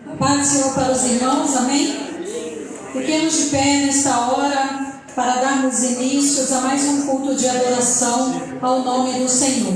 Paz do Senhor para os irmãos, amém? Fiquemos de pé nesta hora para darmos inícios a mais um culto de adoração ao nome do Senhor.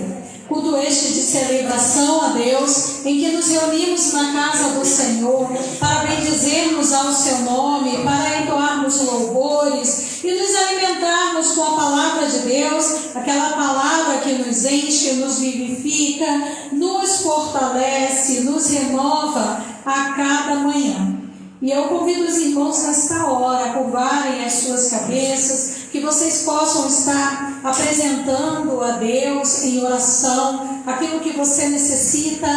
Culto este de celebração a Deus, em que nos reunimos na casa do Senhor para bendizermos ao seu nome, para entoarmos louvores e nos alimentarmos com a palavra de Deus, aquela palavra que nos enche, nos vivifica, nos fortalece, nos renova a cada manhã. E eu convido os irmãos nesta hora a curvarem as suas cabeças, que vocês possam estar apresentando a Deus em oração aquilo que você necessita.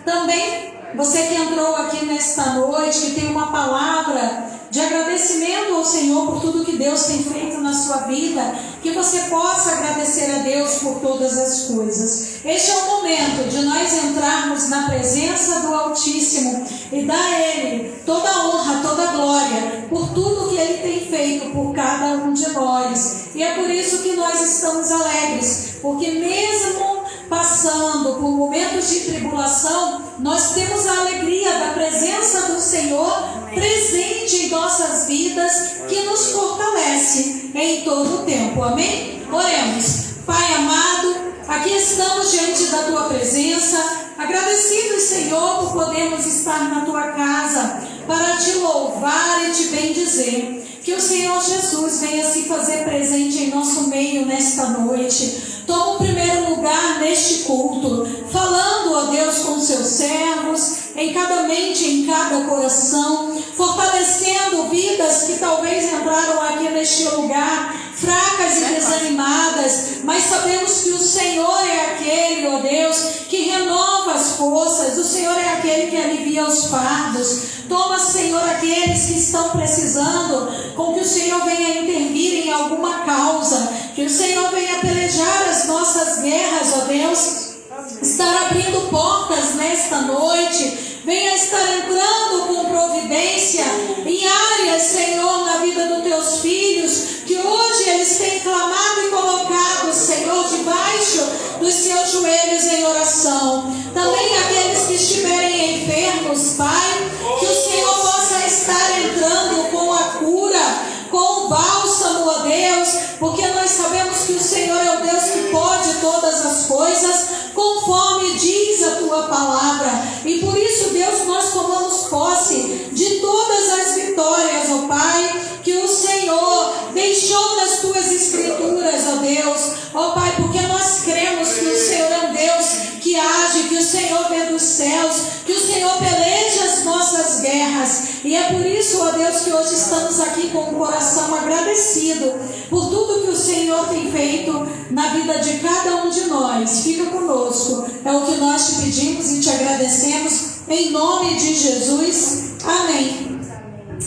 Também você que entrou aqui nesta noite, que tem uma palavra de agradecimento ao Senhor por tudo que Deus tem feito na sua vida, que você possa agradecer a Deus por todas as coisas. Este é o momento de nós entrarmos na presença do Altíssimo e dar a Ele toda a honra, toda a glória por tudo que Ele tem feito por cada um de nós. E é por isso que nós estamos alegres, porque mesmo passando por momentos de tribulação, nós temos a alegria da presença do Senhor presente em nossas vidas, que nos fortalece em todo o tempo. Amém? Oremos. Pai amado, aqui estamos diante da Tua presença, agradecidos, Senhor, por podermos estar na Tua casa para Te louvar e Te bendizer. Que o Senhor Jesus venha se fazer presente em nosso meio nesta noite. Toma o primeiro lugar neste culto, falando, ó Deus, com seus servos, em cada mente, em cada coração, fortalecendo vidas que talvez entraram aqui neste lugar fracas e desanimadas, mas sabemos que o Senhor é aquele, ó Deus, que renova as forças, o Senhor é aquele que alivia os fardos. Toma, Senhor, aqueles que estão precisando, com que o Senhor venha intervir em alguma causa, que o Senhor venha pelejar as nossas guerras, ó Deus, estar abrindo portas nesta noite, venha estar entrando com providência em áreas, Senhor, na vida dos teus filhos, que hoje eles têm clamado e colocado, Senhor, debaixo dos seus joelhos em oração. Também aqueles que estiverem enfermos, Pai, que o Senhor possa estar entrando com a cura, com o bálsamo, ó Deus, porque nós sabemos que o Senhor é o Deus que pode todas as coisas, conforme diz a Tua palavra. E por isso, Deus, nós tomamos posse de todas as vitórias, ó Pai, que o Senhor deixou nas Tuas Escrituras, ó Deus, ó Pai, porque nós cremos que o Senhor é um Deus que age, que o Senhor vem dos céus, que o Senhor peleja as nossas guerras. E é por isso, ó Deus, que hoje estamos aqui com o coração agradecido por tudo que o Senhor tem feito na vida de cada um de nós. Fica conosco, é o que nós te pedimos e te agradecemos em nome de Jesus. Amém.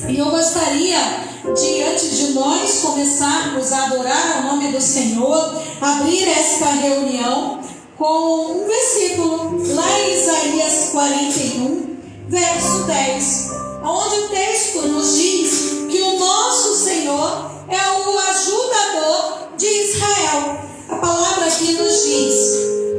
E eu gostaria, diante de nós começarmos a adorar ao nome do Senhor, abrir esta reunião com um versículo lá em Isaías 41, verso 10, onde o texto nos diz que o nosso Senhor é o ajudador de Israel. A palavra aqui nos diz,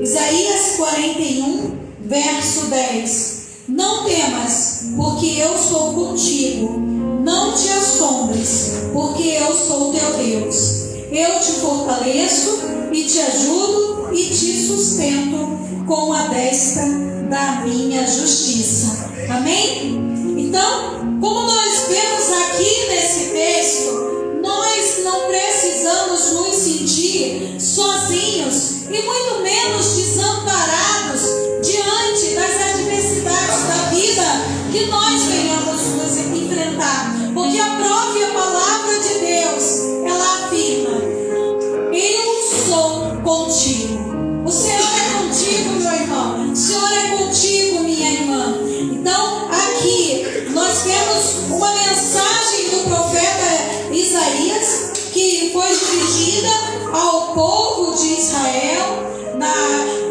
Isaías 41, verso 10: Não temas, porque eu sou contigo, não te assombres, porque eu sou teu Deus. Eu te fortaleço e te ajudo e te sustento com a destra da minha justiça. Amém? Então, como nós vemos aqui nesse texto, nós não precisamos nos sentir sozinhos e muito menos desamparados diante das adversidades da vida que nós venhamos nos enfrentar, porque a própria palavra de Deus, ela afirma: eu sou contigo. O Senhor é contigo, meu irmão. O Senhor é contigo, minha irmã. Então, aqui nós temos uma mensagem do profeta Isaías, que foi dirigida ao povo de Israel,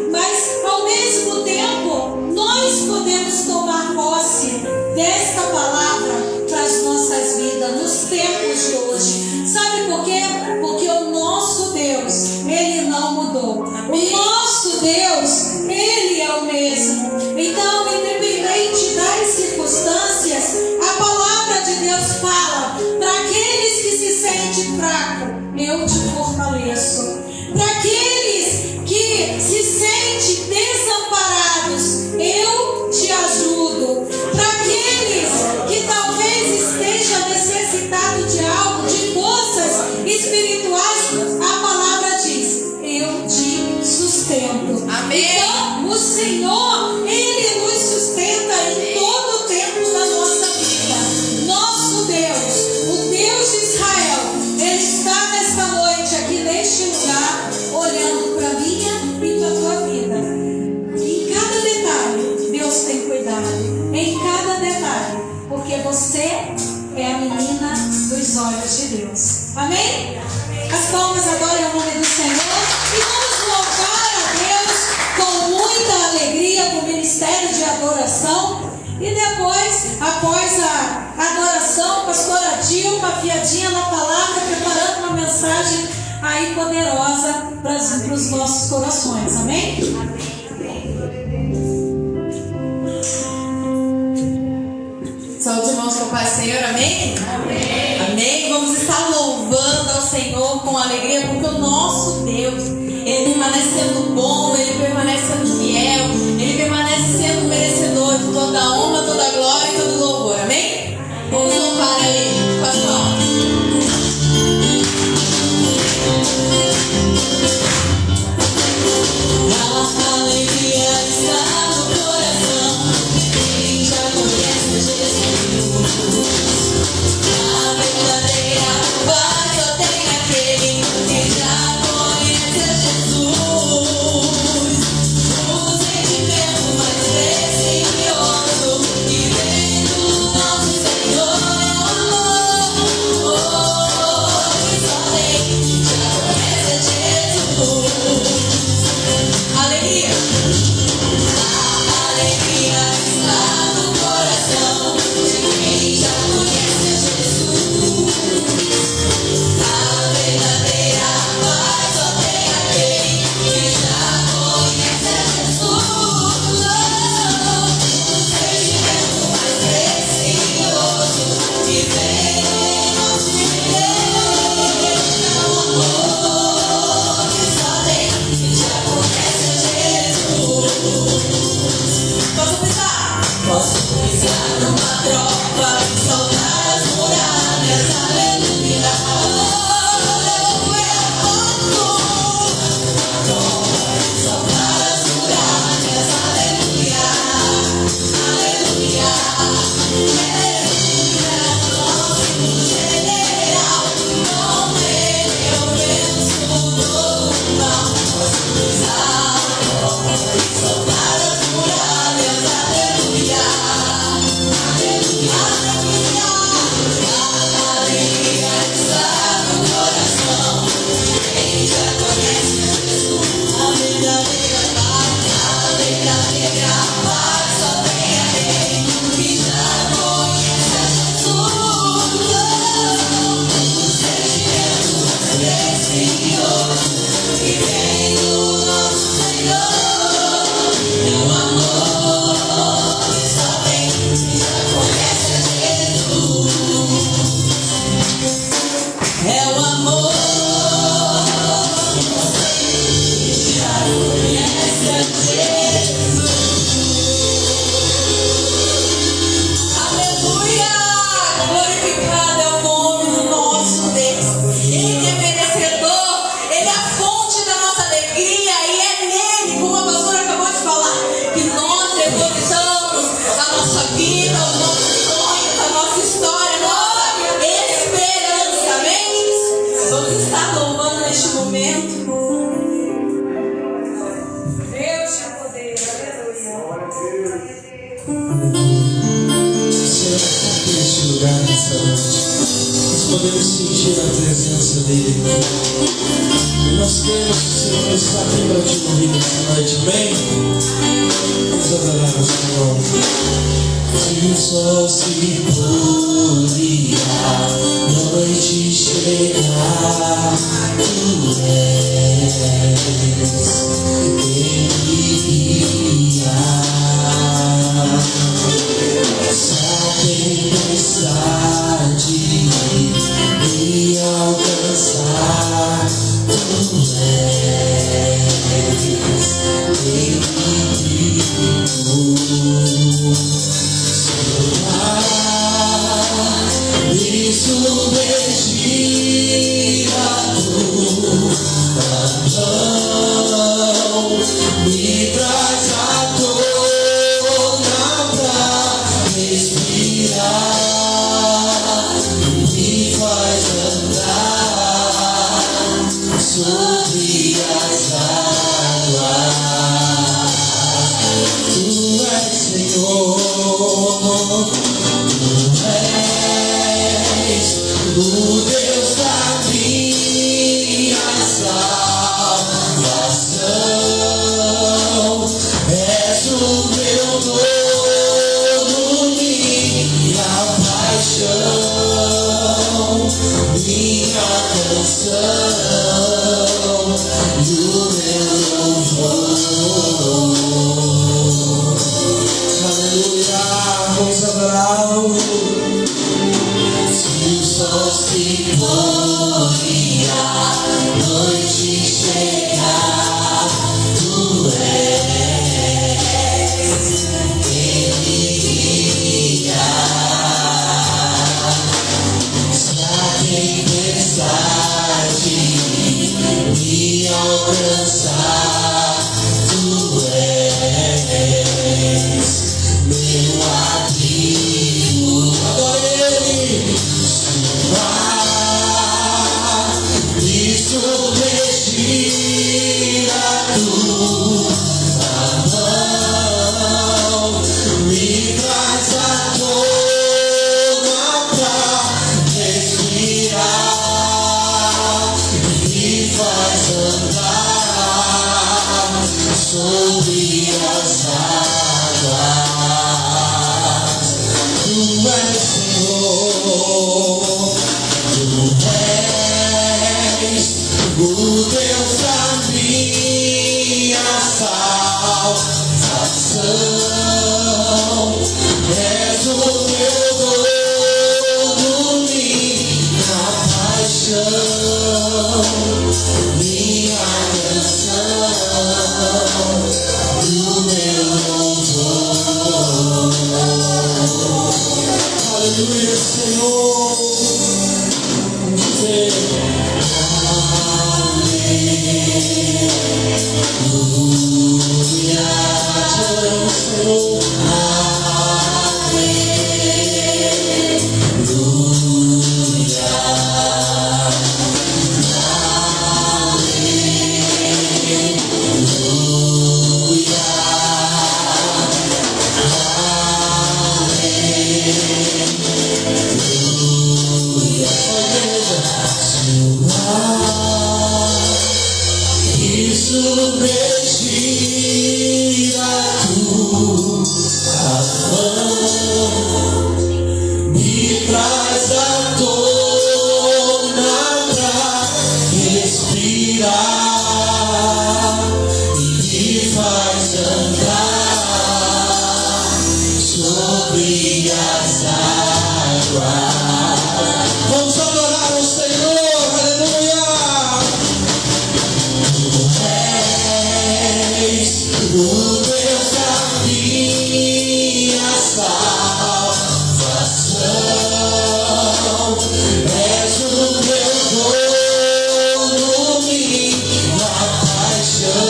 mas ao mesmo tempo nós podemos tomar posse desta palavra para as nossas vidas nos tempos de hoje. Sabe por quê? Porque o nosso Deus, Ele não mudou. O nosso Deus, Ele é o mesmo. Então, independente das circunstâncias, eu te fortaleço. Para aqueles que se sentem desamparados, eu te ajudo. Para aqueles que talvez esteja necessitado de algo, de forças espirituais, a palavra diz: eu te sustento. Amém. Então, o Senhor, Ele nos sustenta em todo o tempo da nossa vida. Nosso Deus, o Deus de Israel, Ele está nesta noite aqui neste lugar, olhando para a minha e para a tua vida. Em cada detalhe, Deus tem cuidado. Em cada detalhe, porque você é a menina dos olhos de Deus. Amém? As palmas adorem o nome do Senhor e vamos louvar a Deus com muita alegria com o ministério de adoração. E depois, após a adoração, a pastora Dilma, afiadinha na palavra, preparando uma mensagem aí poderosa para os nossos corações. Amém? Saúde, irmãos, com o Pai Senhor, amém? Amém? Amém? Vamos estar louvando ao Senhor com alegria, porque o nosso Deus, Ele permanece sendo bom, Ele permanece sendo fiel, Ele permanece sendo merecedor de toda a honra, toda a glória e todo o louvor, amém? Vamos louvar a Ele com as palmas. A alegria está no coração, quem já conhece Jesus. A verdadeira paz só tem aquele que já conhece Jesus. O sentimento mais precioso que vem do nosso Senhor é o amor. Que só tem quem já conhece Jesus. Alegria. A alegria está no coração de quem já conhece Jesus. A verdadeira paz só tem aquele que já conhece Jesus. O sentimento mais precioso que vem do nosso Deus é o amor que só tem quem já conhece Jesus. Posso pisar? Posso pisar numa tropa, saltar as muralhas, aleluia. Aleluia. Saltar as muralhas, aleluia. Aleluia. Aleluia. Nosso general, com ele eu venço todo mal. Posso pisar, saltar as muralhas, aleluia. Aleluia. A alegria está no coração de quem já conhece Jesus. A verdadeira paz só tem aquele que já conhece Jesus. O sentimento mais precioso que vem do nosso Senhor é o amor que só tem quem já conhece Jesus. É o amor que já conhece Jesus. Aleluia! Glorificado é o nome do nosso Deus. Ele é merecedor, Ele é a fonte da nossa alegria e é nele, como a pastora acabou de falar, que nós depositamos a nossa vida, os nossos sonhos, a nossa história, a nossa esperança, amém? Vamos estar louvando neste momento. Deus te poder, aleluia. Senhor, aqui neste lugar, nessa noite, nós podemos sentir a presença dEle. E nós cremos que o Senhor está aqui para te ouvir nessa noite, amém? Vamos adorar o Senhor. Se o sol se pôr e a noite chegar, tu és quem se a tempestade me alcançar. Senhor. Tu és o Deus da minha salvação. És o meu dono, minha paixão, minha canção e o meu louvor. Aleluia, vamos adorá-lo. Se o sol se pôr e a noite chegar, tu és quem me guia. Se a tempestade me alcançar, tu és meu abrigo. Adore Ele. Se o mar me submergir, a tua mão me traz à tona pra respirar e me faz andar sobre as águas. Tu és Senhor, tu és o Deus da minha salvação. És o meu dono, minha paixão, minha canção e o meu louvor. Aleluia, Senhor. Vamos dizer aleluia. Te adoramos, Senhor. Submergir a tua mão me traz à tona pra respirar e me faz andar sobre as águas. Vamos adorar o Senhor, aleluia. O Deus da minha salvação, és o meu dono, minha paixão,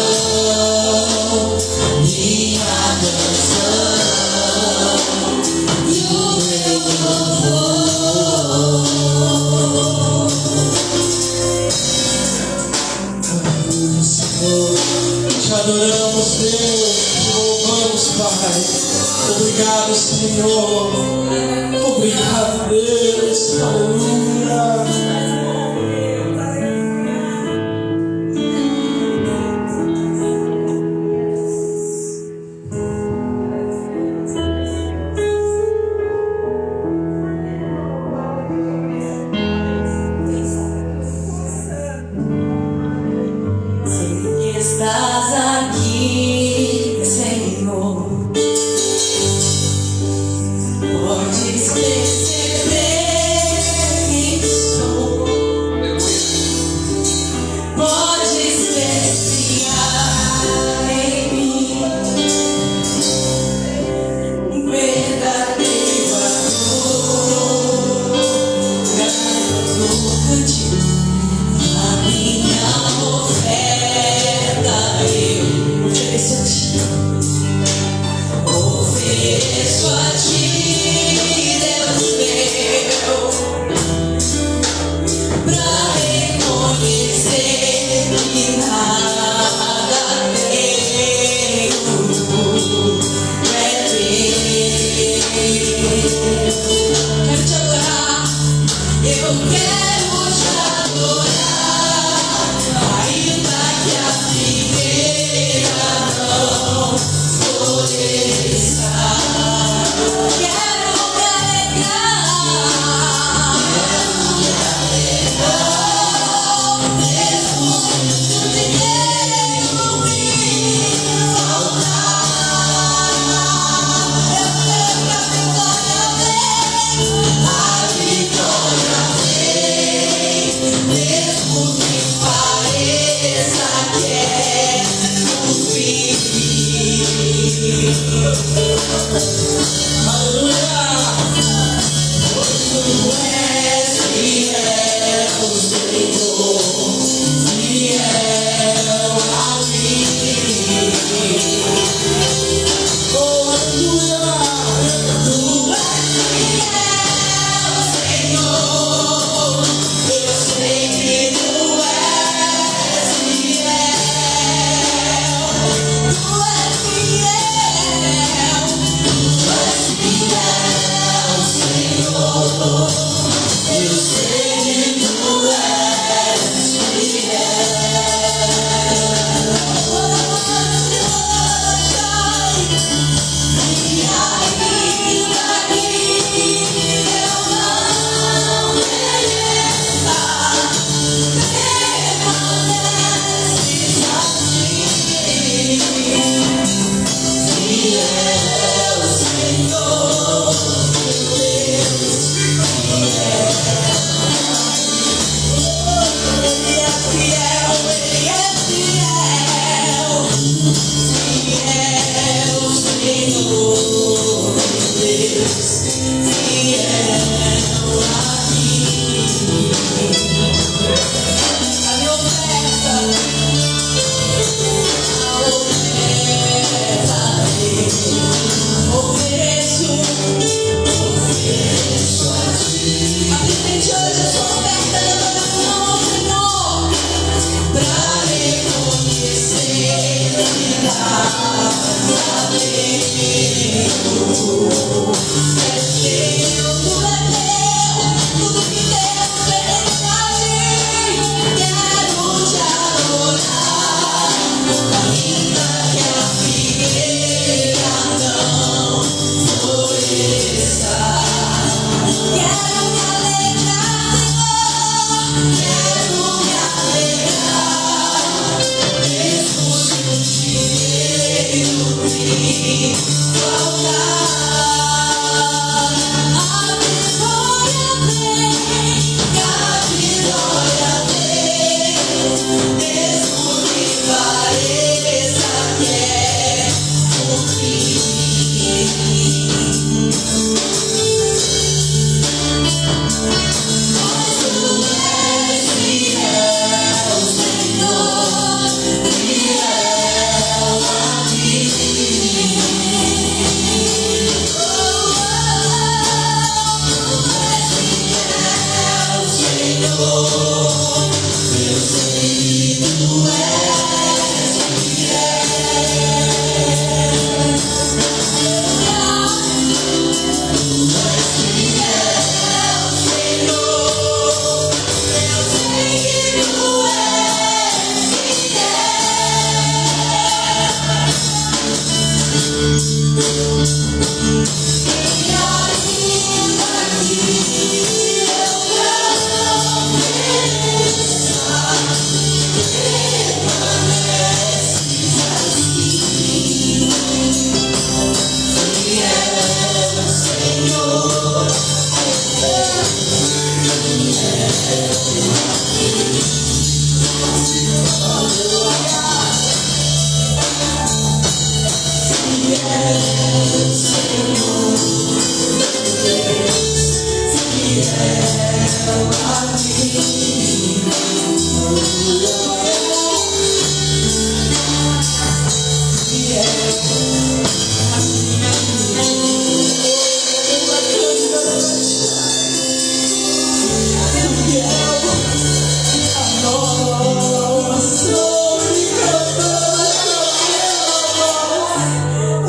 minha canção e o meu louvor. Aleluia, Senhor. Te adoramos, Deus, te louvamos, Pai. Obrigado, Senhor. Obrigado, Deus. Aleluia. Estás aqui, Senhor. Podes perceber quem sou. Podes apreciar em mim um verdadeiro amor. Canto cantinho a minha oferta. Ofereço a ti, Deus meu, pra reconhecer que nada tenho, é teu.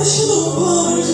Deixa eu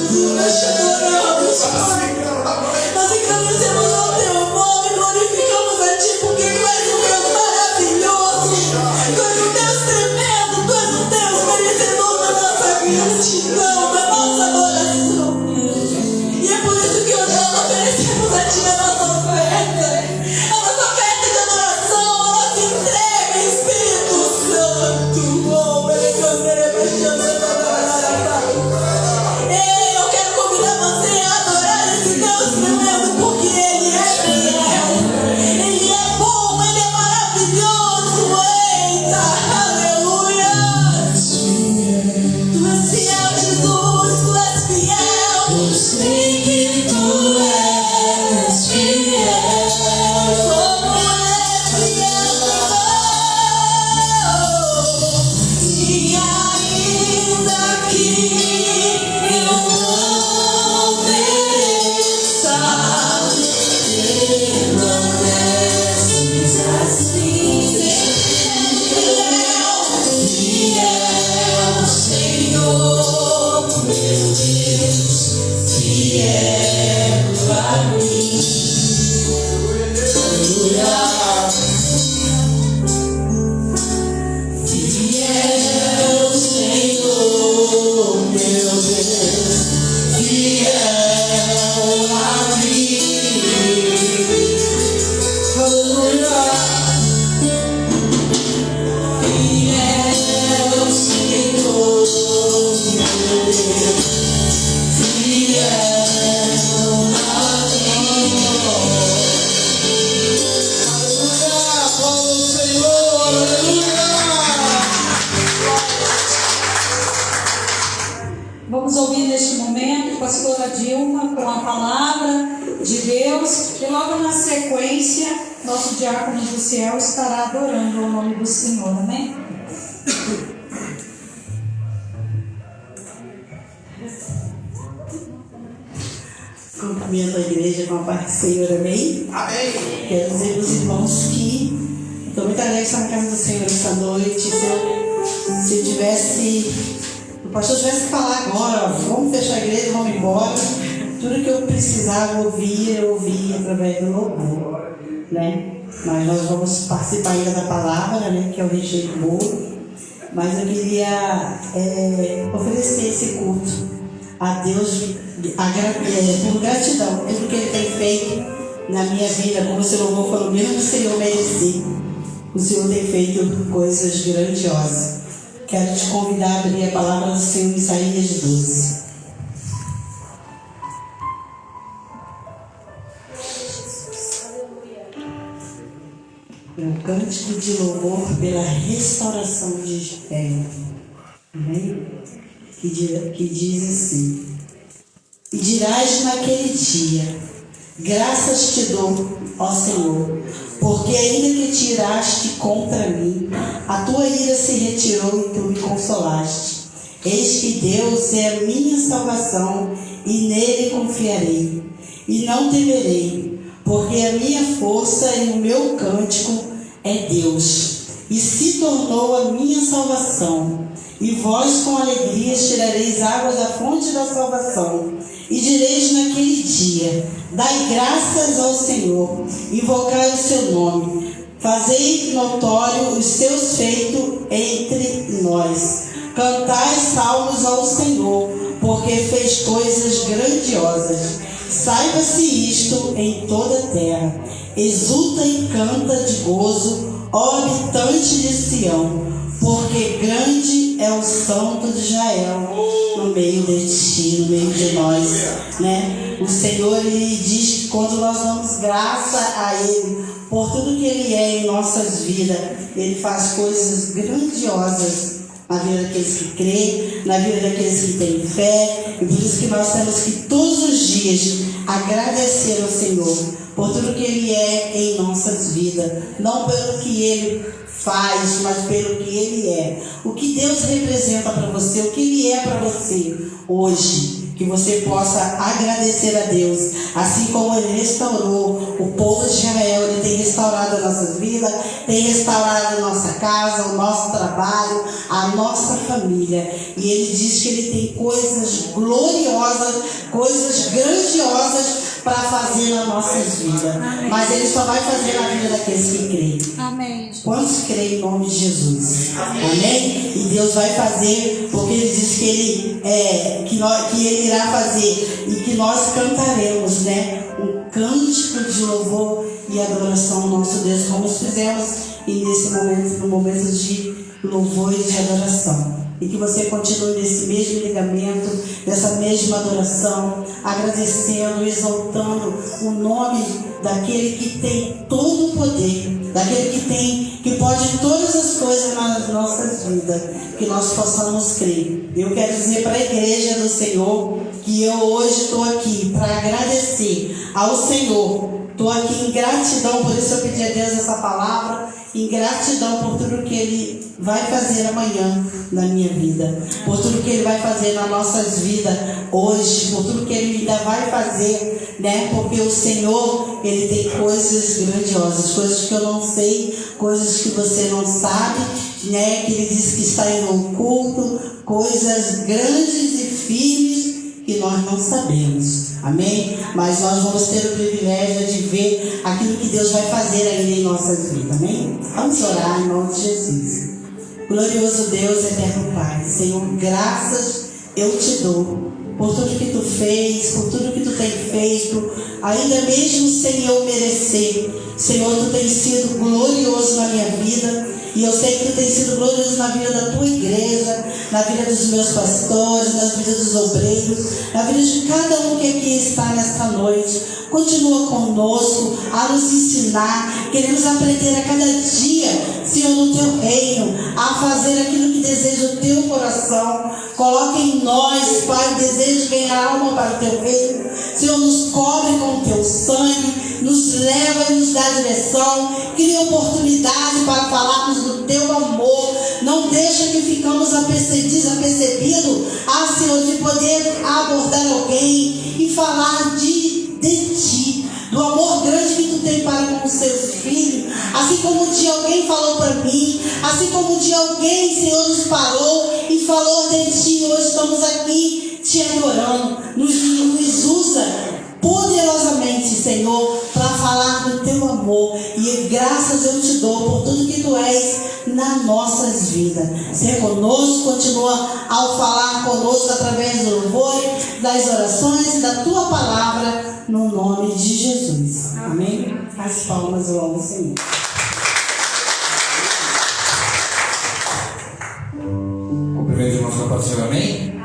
Vamos ouvir neste momento a pastora Dilma com a palavra de Deus e logo na sequência nosso diácono do céu estará adorando o nome do Senhor, amém? Cumprimento a igreja com a paz do Senhor, amém? Amém. Quero dizer aos irmãos que estou muito alegre de estar na casa do Senhor esta noite. Se eu tivesse, o pastor tivesse que falar agora, vamos fechar a igreja, vamos embora. Tudo que eu precisava ouvir, eu ouvi através do louvor, né? Mas nós vamos participar ainda da palavra, né? Que é o recheio do bolo. Mas eu queria oferecer esse culto a Deus por gratidão por tudo que Ele tem feito na minha vida. Como o seu louvor falou, mesmo sem eu merecer, o Senhor tem feito coisas grandiosas. Quero te convidar a abrir a palavra do Senhor em Isaías 12. É um cântico de louvor pela restauração de Israel. Amém? Que diz assim: e dirás naquele dia: graças te dou, ó Senhor, porque ainda que tiraste contra mim, a tua ira se retirou e tu me consolaste. Eis que Deus é a minha salvação e nele confiarei. E não temerei, porque a minha força e o meu cântico é Deus, e se tornou a minha salvação. E vós com alegria tirareis águas da fonte da salvação. E direis naquele dia: dai graças ao Senhor, invocai o seu nome, fazei notório os seus feitos entre nós. Cantai salmos ao Senhor, porque fez coisas grandiosas. Saiba-se isto em toda a terra. Exulta e canta de gozo, ó habitante de Sião, porque grande é o Santo de Israel no meio de ti, no meio de nós, né? O Senhor, Ele diz que quando nós damos graça a Ele por tudo que Ele é em nossas vidas, Ele faz coisas grandiosas na vida daqueles que creem, na vida daqueles que têm fé. E por isso que nós temos que todos os dias agradecer ao Senhor por tudo que Ele é em nossas vidas, não pelo que Ele faz, mas pelo que Ele é. O que Deus representa para você, o que Ele é para você hoje. Que você possa agradecer a Deus, assim como Ele restaurou o povo de Israel. Ele tem restaurado a nossa vida, tem restaurado a nossa casa, o nosso trabalho, a nossa família. E Ele diz que Ele tem coisas gloriosas, coisas grandiosas para fazer nas nossas vidas. Amém. Mas Ele só vai fazer na vida daqueles que creem. Amém. Quantos creem em nome de Jesus? Amém? E Deus vai fazer, porque Ele diz que Ele irá fazer e que nós cantaremos, né? Um cântico de louvor e adoração ao nosso Deus, como fizemos nesse momento, no momento de louvor e de adoração. E que você continue nesse mesmo ligamento, nessa mesma adoração, agradecendo, exaltando o nome daquele que tem todo o poder, daquele que pode todas as coisas nas nossas vidas, que nós possamos crer. Eu quero dizer para a igreja do Senhor que eu hoje estou aqui para agradecer ao Senhor. Estou aqui em gratidão, por isso eu pedi a Deus essa palavra, em gratidão por tudo que Ele vai fazer amanhã na minha vida, por tudo que Ele vai fazer nas nossas vidas hoje, por tudo que Ele ainda vai fazer, né? Porque o Senhor, Ele tem coisas grandiosas, coisas que eu não sei, coisas que você não sabe, né? Que Ele diz que está em oculto, coisas grandes e firmes que nós não sabemos, amém? Mas nós vamos ter o privilégio de ver aquilo que Deus vai fazer ainda em nossas vidas, amém? Vamos orar em nome de Jesus. Glorioso Deus, eterno Pai, Senhor, graças eu te dou por tudo que Tu fez, por tudo que Tu tem feito, ainda mesmo sem eu merecer. Senhor, Tu tens sido glorioso na minha vida E eu sei que Tu tem sido glorioso na vida da Tua igreja, na vida dos meus pastores, na vida dos obreiros, na vida de cada um que aqui está nesta noite. Continua conosco a nos ensinar. Queremos aprender a cada dia, Senhor, no Teu reino, a fazer aquilo que deseja o Teu coração. Coloca em nós, Pai, o desejo de ganhar alma para o Teu reino. Senhor, nos cobre com o Teu sangue, nos leva e nos dá direção. Cria oportunidade para falarmos do Teu amor. Não deixa que ficamos desapercebidos, Senhor, de poder abordar alguém e falar de Ti, do amor grande que Tu tem para com os Teus filhos. Assim como um dia alguém falou para mim, assim como um dia alguém, Senhor, nos parou e falou de Ti, hoje estamos aqui Te adorando. Nos usa poderosamente, Senhor, para falar do Teu amor. E graças eu Te dou por tudo que Tu és nas nossas vidas. Seja conosco, continua ao falar conosco através do louvor, das orações e da Tua palavra, no nome de Jesus. Amém? As palmas eu amo, Senhor. Cumprimento os irmãos com a paz do Senhor, amém?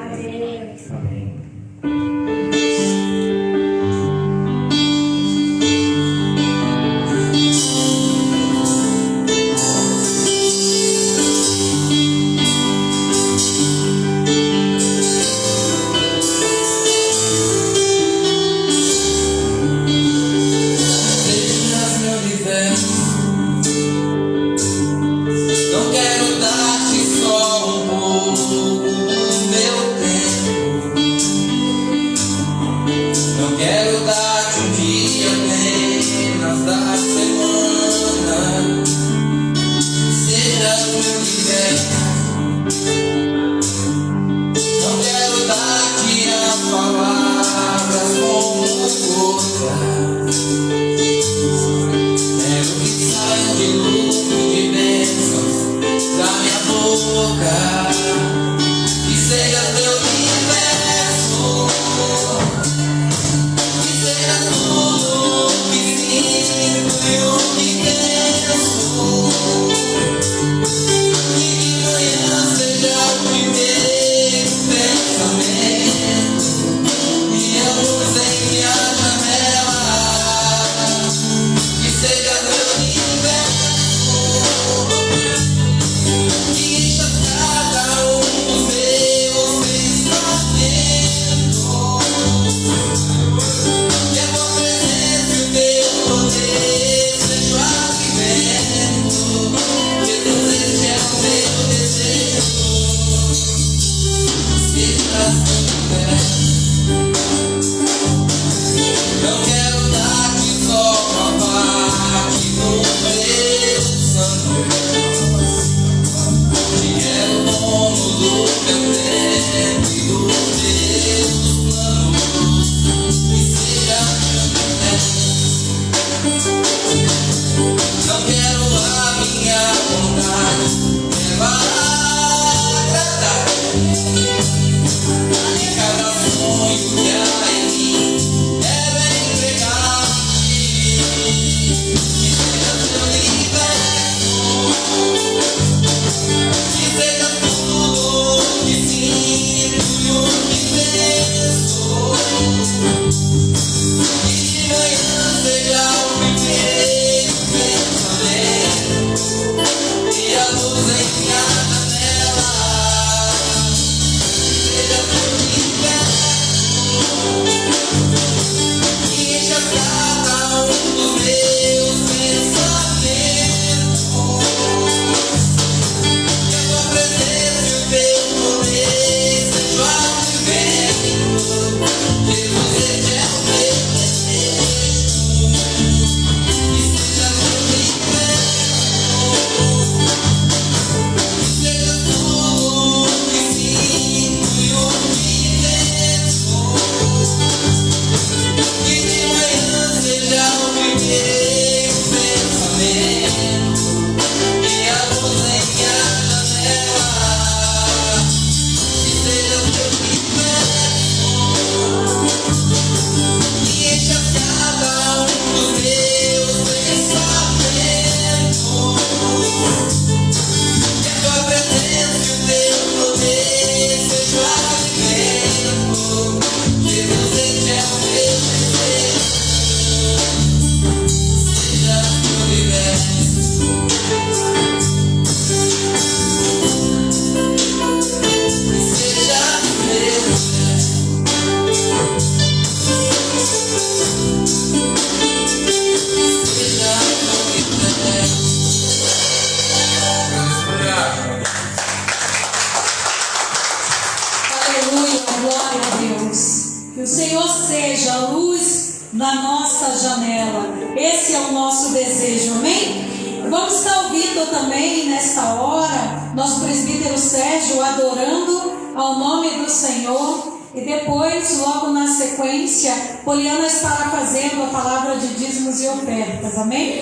Senhor seja a luz na nossa janela. Esse é o nosso desejo, amém? Vamos estar ouvindo também nesta hora nosso presbítero Sérgio adorando ao nome do Senhor. E depois, logo na sequência, Poliana estará fazendo a palavra de dízimos e ofertas, amém?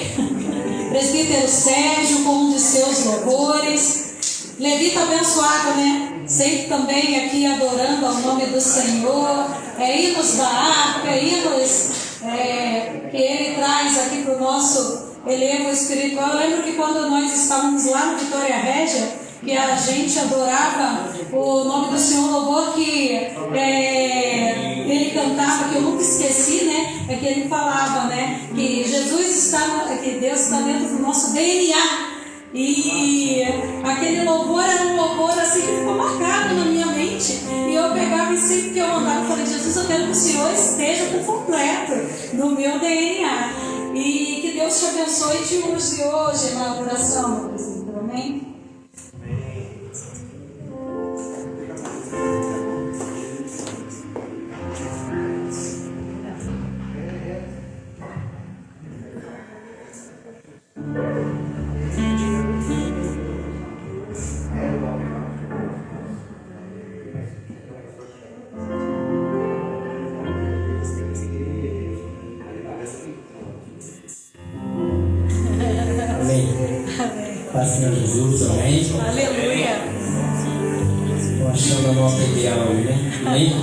Presbítero Sérgio com um de seus louvores. Levita abençoado, né? Sempre também aqui adorando ao nome do Senhor. Hinos da harpa, hinos que ele traz aqui para o nosso elevo espiritual. Eu lembro que quando nós estávamos lá no Vitória Régia, que a gente adorava o nome do Senhor, louvor que ele cantava, que eu nunca esqueci, né? É que ele falava, né? Que Jesus está, que Deus está dentro do nosso DNA. E aquele louvor era um louvor assim que ficou marcado na minha mente. E eu pegava e sempre que eu andava, eu falei: Jesus, eu quero que o Senhor esteja por completo no meu DNA. E que Deus te abençoe e te use hoje na oração, meu presbítero, amém? Paz Senhor Jesus, amém? Aleluia! Estou achando a nota ideal aí, né? Amém?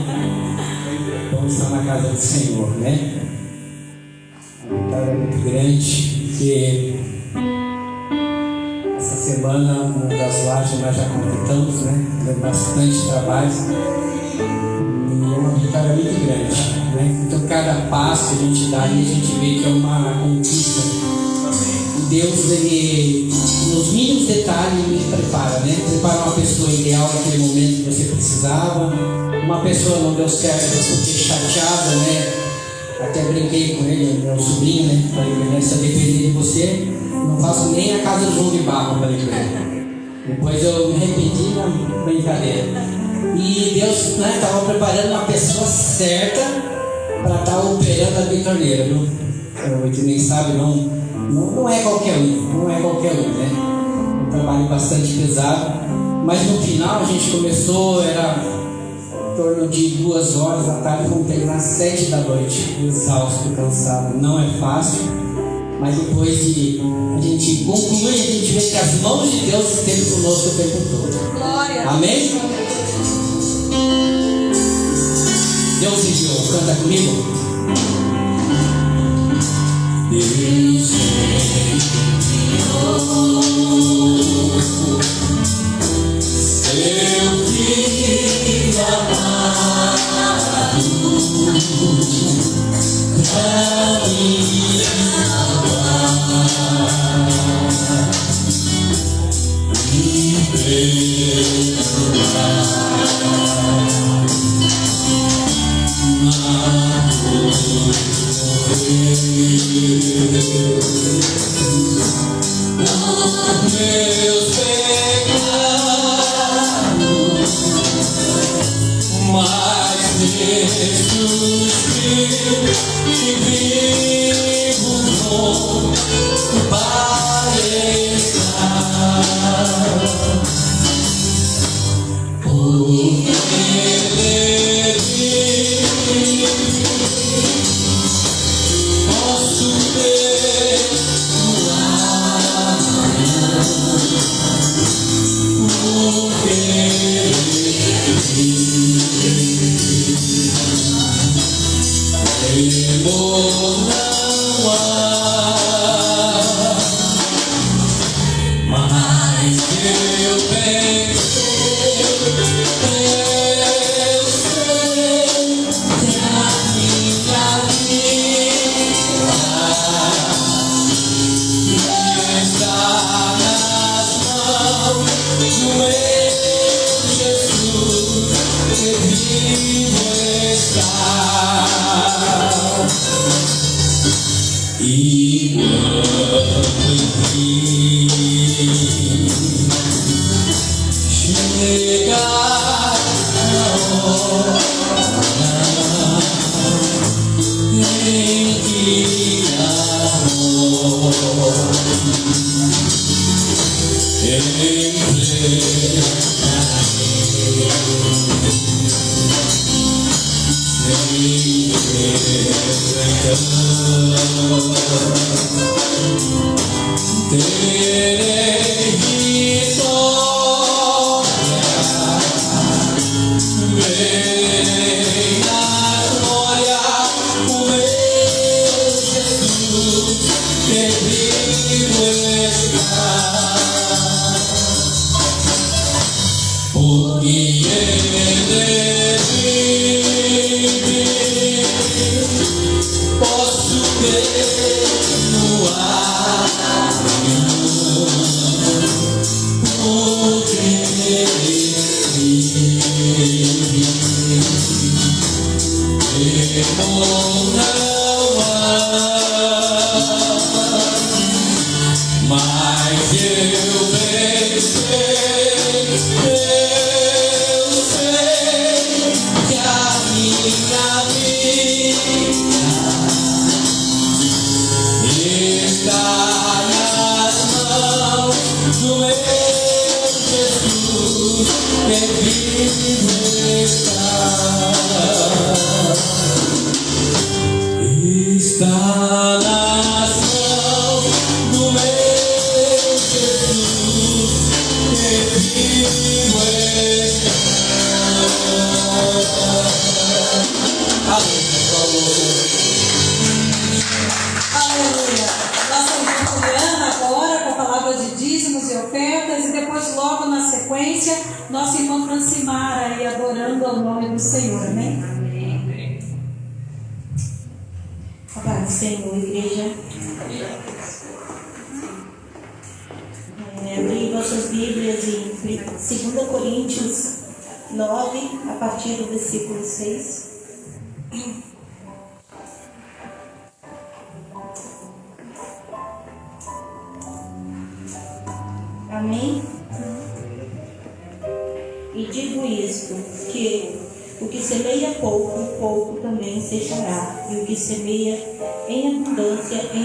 Vamos estar na casa do Senhor, né? A vitória é muito grande, porque essa semana no gasolagem nós já completamos, né? Deu bastante trabalho e é uma vitória muito grande, né? Então cada passo que a gente dá ali, a gente vê que é uma conquista. Deus, ele, nos mínimos detalhes, ele me prepara, né? Prepara uma pessoa ideal naquele momento que você precisava. Uma pessoa não deu certo, eu fiquei chateada, né? Até brinquei com ele, meu sobrinho, né? Falei pra ele: se eu depender de você, não faço nem a casa do João de Barro, falei pra ele. Depois eu me arrependi na brincadeira. E Deus, né, estava preparando uma pessoa certa para estar operando a bitoneira, viu? Você nem sabe, não é qualquer um, né? Um trabalho bastante pesado, mas no final a gente começou, era em torno de 2 horas da tarde, vamos terminar às 7 da noite, exausto, cansado. Não é fácil, mas depois de a gente concluir, a gente vê que as mãos de Deus esteve conosco o tempo todo. Glória. Amém? Deus enviou, canta comigo. Deus seu filho amado pra me salvar e perdoar. Meus pecados, mas Jesus que vivo para estar, porque posso Aleluia. Nossa irmã Juliana agora com a palavra de dízimos e ofertas e depois logo na sequência nossa irmã Francimara aí adorando ao nome do Senhor, amém? A paz do Senhor, igreja. Abri vossas Bíblias em 2 Coríntios 9, a partir do versículo 6. Amém? E digo isto, que o que semeia pouco, pouco também ceifará, e o que semeia em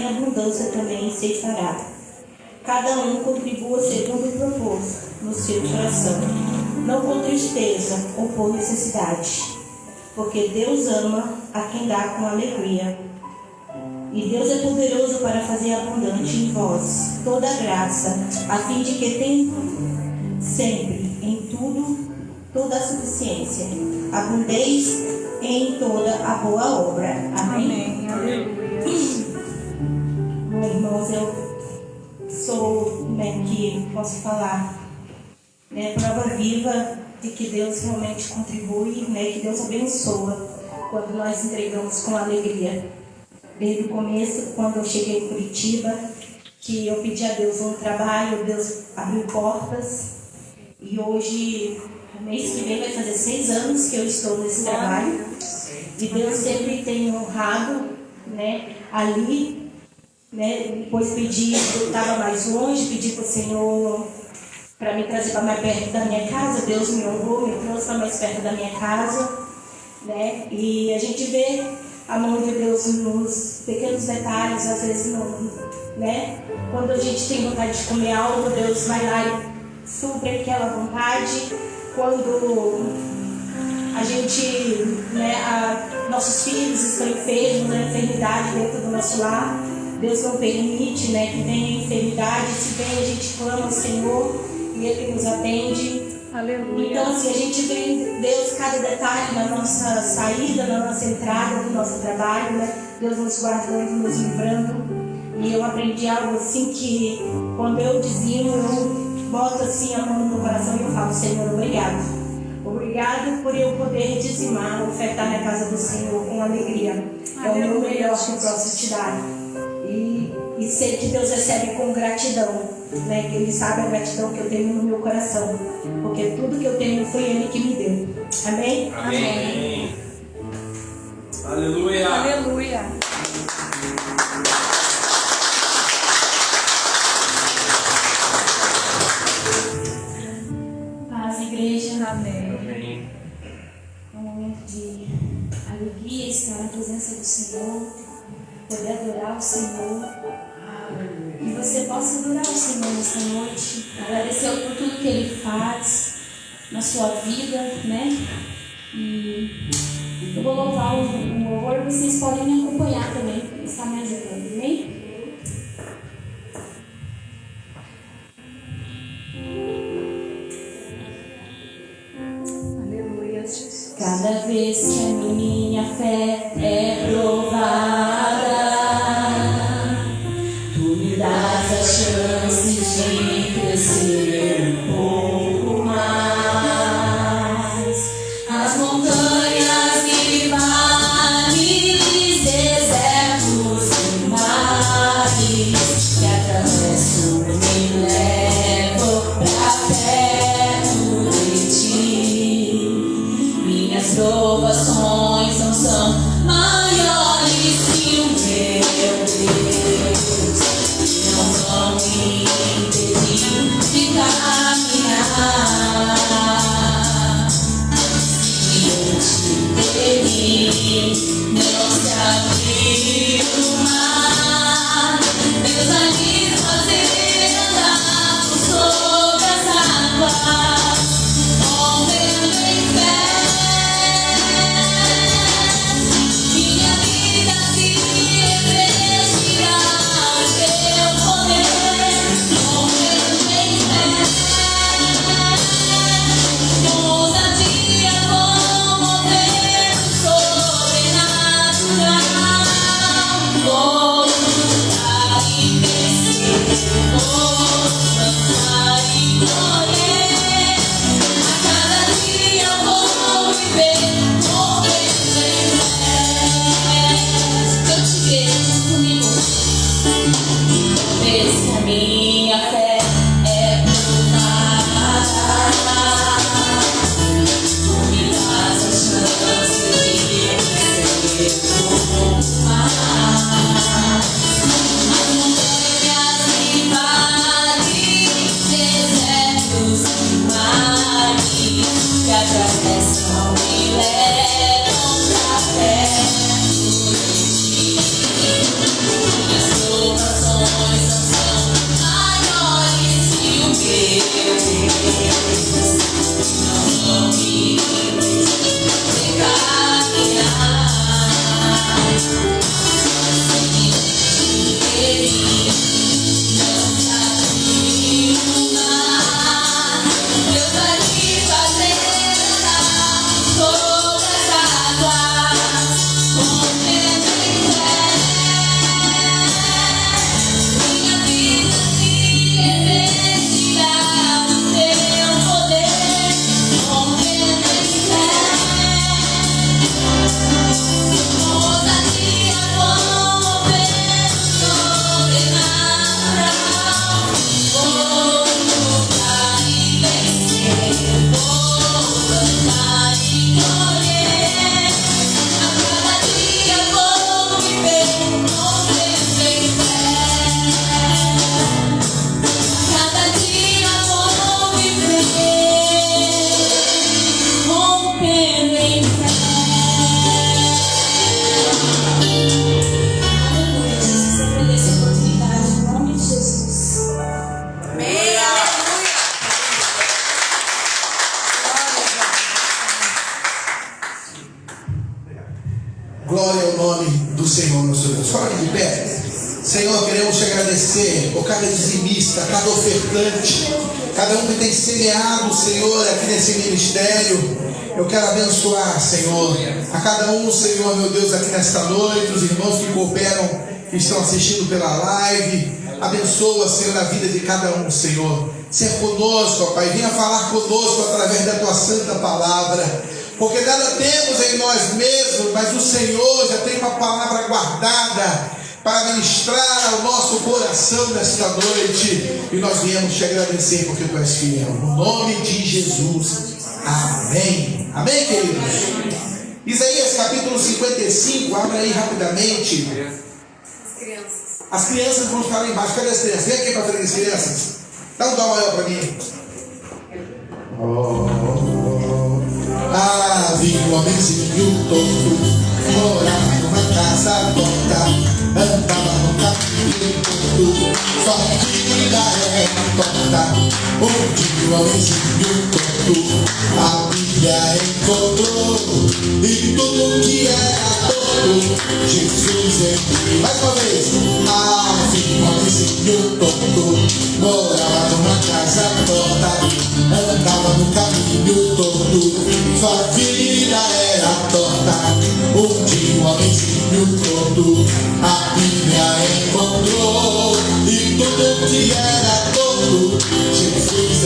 abundância também ceifará. Cada um contribua segundo o propósito no seu coração, não com tristeza ou por necessidade, porque Deus ama a quem dá com alegria. E Deus é poderoso para fazer abundante em vós toda a graça, a fim de que tendo sempre, em tudo, toda a suficiência, abundeis em toda a boa obra. Amém? Bom, irmãos, eu sou, que posso falar, prova viva de que Deus realmente contribui, que Deus abençoa quando nós entregamos com alegria. Desde o começo, quando eu cheguei em Curitiba, que eu pedi a Deus um trabalho, Deus abriu portas. E hoje, mês que vem, vai fazer 6 anos que eu estou nesse trabalho. E Deus sempre tem honrado, ali, depois pedi, eu estava mais longe, pedi para o Senhor para me trazer para mais perto da minha casa. Deus me honrou, me trouxe para mais perto da minha casa, E a gente vê a mão de Deus nos pequenos detalhes, às vezes quando a gente tem vontade de comer algo, Deus vai lá e supre aquela vontade. Quando a gente, nossos filhos estão enfermos, enfermidade dentro do nosso lar, Deus não permite, que venha enfermidade. Se vem, a gente clama ao Senhor e Ele nos atende. Aleluia. Então, assim, a gente vê Deus cada detalhe na nossa saída, na nossa entrada do nosso trabalho, Deus nos guardando, nos livrando. E eu aprendi algo assim que quando eu dizimo, eu boto assim a mão no meu coração e eu falo: Senhor, obrigado. Obrigado por eu poder dizimar, ofertar na casa do Senhor com alegria. É o meu melhor que eu posso te dar. E sei que Deus recebe com gratidão, que Ele sabe a gratidão que eu tenho no meu coração, porque tudo que eu tenho foi Ele que me deu. Amém? Amém. Aleluia. Aleluia. Paz, igreja. Amém. É um momento de alegria estar na presença do Senhor. poder adorar o Senhor. Que você possa adorar o Senhor nesta noite, agradecer por tudo que Ele faz na sua vida, né? E eu vou louvar o louvor, vocês podem me acompanhar também, está me ajudando, amém? Aleluia, Jesus. Cada vez que a minha fé é provada, tu me dás a chance de crescer um pouco mais. As montanhas e vales, desertos e mares que atravesso me levam pra perto de ti. Minhas provações não são maiores que o meu Deus, não vão me impedir de caminhar. Não se abrir o mar, Deus vai me fazer andar sobre as águas, morrendo em fé. Minha vida se revestirá o teu poder, morrendo em fé. Ousadia com mover sobrenatural. Vou lutar e vencer, vou plantar e colher. A cada dia vou viver, morrendo em fé. Eu te vejo comigo, vês que a minha fé é provada. Tu me dás a chance de crescer um pouco mais. As montanhas e vales, desertos e mares que atravessam e levam pra perto de ti. Minhas provações não são maiores que o meu Deus, não vão me impedir de caminhar. Ele não se abrir o mar, Deus vai me fazer andar sobre as águas, morrendo em fé. Minha vida se revestirá do teu poder, morrendo em fé. Ousadia com mover sobrenatural. Vou lutar e vencer, vou plantar e colher. A cada dia vou viver, morrendo em fé. A cada dia vou viver, rompendo em fé. Aleluia, Jesus, eu agradeço a oportunidade, em nome de Jesus. Amém, aleluia. Glória ao nome do Senhor, nosso Deus. Fala de pé. Senhor, queremos te agradecer por cada dizimista, cada ofertante, cada um que tem semeado, Senhor, aqui nesse ministério. Eu quero abençoar, Senhor, a cada um, Senhor, meu Deus, aqui nesta noite, os irmãos que cooperam, que estão assistindo pela live. Abençoa, Senhor, a vida de cada um, Senhor. Seja conosco, ó Pai. Venha falar conosco através da tua santa palavra. Porque nada temos em nós mesmos, mas o Senhor já tem uma palavra guardada para ministrar ao nosso coração nesta noite. E nós viemos te agradecer porque tu és fiel. No nome de Jesus. Amém. Amém, queridos? Isaías capítulo 55. Abra aí rapidamente. As crianças vão ficar lá embaixo. Cadê as crianças? Vem aqui para frente, as crianças. Dá um dó maior para mim. Havia um homenzinho todo, morava numa casa tonta. onde o homenzinho tonto a Bíblia encontrou, e tudo que era torto Jesus entrou. Mais uma vez, um homenzinho tonto morava numa casa torta, andava no caminho todo, sua vida era torta, onde o homenzinho tonto a Bíblia encontrou, e tudo que era torto Jesus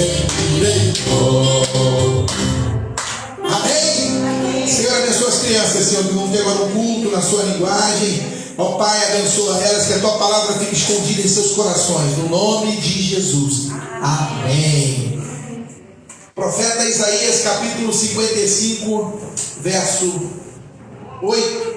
entrou. Amém? Senhor, abençoa as crianças, Senhor, que vão ter agora um culto na sua linguagem. Ó Pai, abençoa elas, que a tua palavra fique escondida em seus corações, no nome de Jesus. Amém. Profeta Isaías, capítulo 55, verso 8.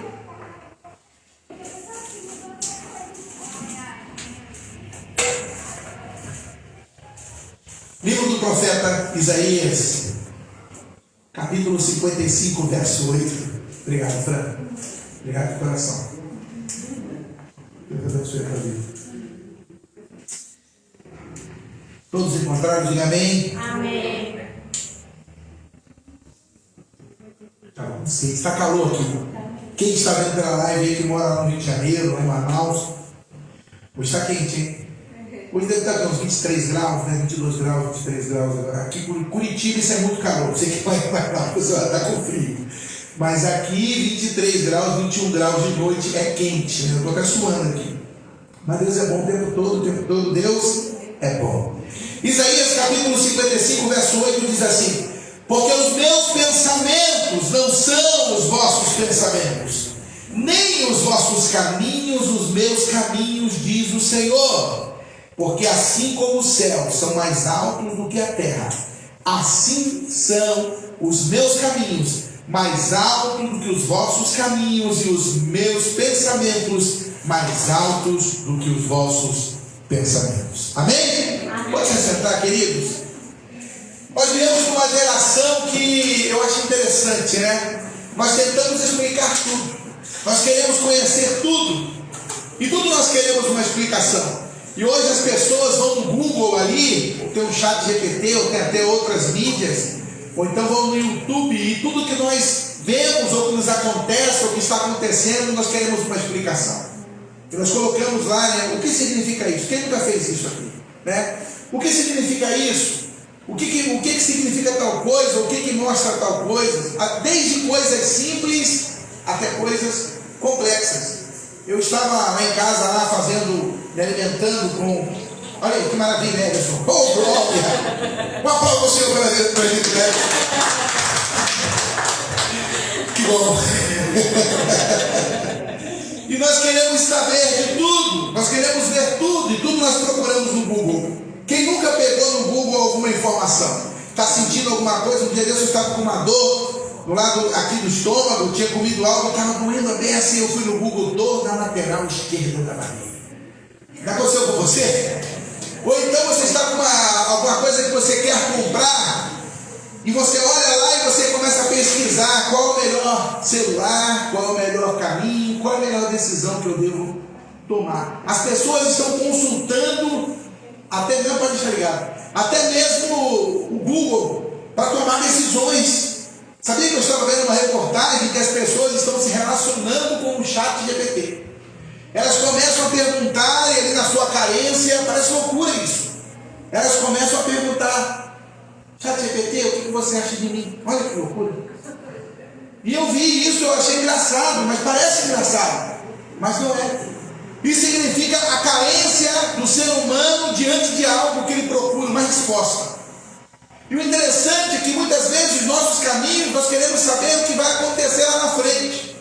Livro do profeta Isaías, capítulo 55, verso 8. Obrigado, Fran. Obrigado de coração. Deus abençoe a tua vida. Todos encontraram, diga amém. Amém. Tá bom, sim. Está calor aqui. Quem está vendo pela live aí que mora lá no Rio de Janeiro, lá em Manaus, hoje está quente, hein? Hoje deve estar com uns 23 graus, né? 22 graus, 23 graus agora. Aqui em Curitiba isso é muito calor. Você que vai lá, a pessoa está com frio. Mas aqui 23 graus, 21 graus de noite é quente, né? Eu estou até suando aqui. Mas Deus é bom o tempo todo, Deus é bom. Isaías capítulo 55, verso 8 diz assim: porque os meus pensamentos não são os vossos pensamentos, nem os vossos caminhos os meus caminhos, diz o Senhor. Porque assim como os céus são mais altos do que a terra, assim são os meus caminhos mais altos do que os vossos caminhos, e os meus pensamentos mais altos do que os vossos pensamentos. Amém? Amém. Pode se sentar, queridos. Nós vivemos numa geração que eu acho interessante, né? Nós tentamos explicar tudo, nós queremos conhecer tudo, e tudo nós queremos uma explicação. E hoje as pessoas vão no Google ali, ou tem um chat GPT, ou tem até outras mídias, ou então vão no YouTube, e tudo que nós vemos, ou que nos acontece, ou que está acontecendo, nós queremos uma explicação. E nós colocamos lá, né, o que significa isso? Quem nunca fez isso aqui? Né? O que significa isso? O que significa tal coisa? O que mostra tal coisa? Desde coisas simples até coisas complexas. Eu estava lá em casa, lá me alimentando com... Olha aí, que maravilha, né, Edson? Oh, glória! Um aplauso ao Senhor para a gente, né? Que bom! E nós queremos saber de tudo, nós queremos ver tudo, e tudo nós procuramos no Google. Quem nunca pegou no Google alguma informação? Está sentindo alguma coisa? Um dia desse eu estava com uma dor do lado aqui do estômago, tinha comido algo, estava doendo bem assim, eu fui no Google, dor na lateral esquerda da barriga. Já aconteceu com você? Ou então você está com alguma coisa que você quer comprar, e você olha lá e você começa a pesquisar qual é o melhor celular, qual é o melhor caminho, qual é a melhor decisão que eu devo tomar. As pessoas estão consultando, até mesmo para deixar ligado, até mesmo o Google, para tomar decisões. Sabia que eu estava vendo uma reportagem que as pessoas estão se relacionando com o chat GPT? Elas começam a perguntar, e ali na sua carência, parece loucura isso. Elas começam a perguntar: chat GPT, o que você acha de mim? Olha que loucura. E eu vi isso, eu achei engraçado, mas parece engraçado, mas não é. Isso significa a carência do ser humano diante de algo que ele procura uma resposta. E o interessante é que muitas vezes os nossos caminhos, nós queremos saber o que vai acontecer lá na frente.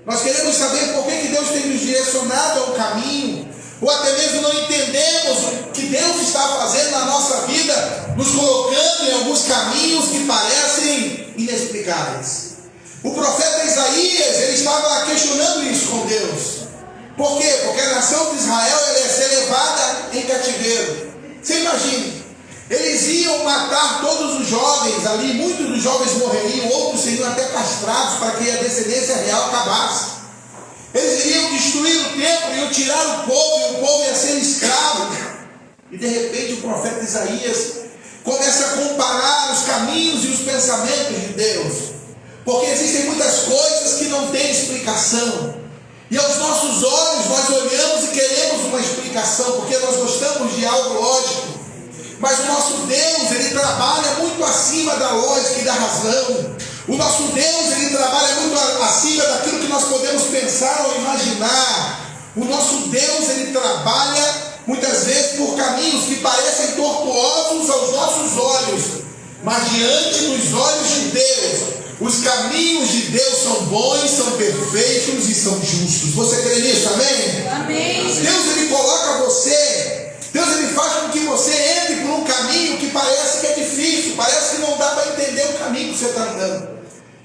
Nós queremos saber por que Deus tem nos direcionado ao caminho, ou até mesmo não entendemos o que Deus está fazendo na nossa vida, nos colocando em alguns caminhos que parecem inexplicáveis. O profeta Isaías, ele estava questionando isso com Deus. Por quê? Porque a nação de Israel ela ia ser levada em cativeiro. Você imagina, eles iam matar todos os jovens ali, muitos dos jovens morreriam, outros seriam até castrados para que a descendência real acabasse. Eles iriam destruir o templo, iam tirar o povo, e o povo ia ser escravo. E de repente o profeta Isaías começa a comparar os caminhos e os pensamentos de Deus, porque existem muitas coisas que não têm explicação, e aos nossos olhos nós olhamos e queremos uma explicação, porque nós gostamos de algo lógico, mas o nosso Deus, ele trabalha muito acima da lógica e da razão. O nosso Deus, ele trabalha muito acima daquilo que nós podemos pensar ou imaginar. O nosso Deus, ele trabalha muitas vezes por caminhos que parecem tortuosos aos nossos olhos, mas diante dos olhos de Deus, os caminhos de Deus são bons, são perfeitos e são justos. Você crê nisso? Amém? Amém. Deus, ele coloca você, Deus, ele faz com que você entre por um caminho que parece que é difícil, parece que não dá para entender o caminho que você está andando.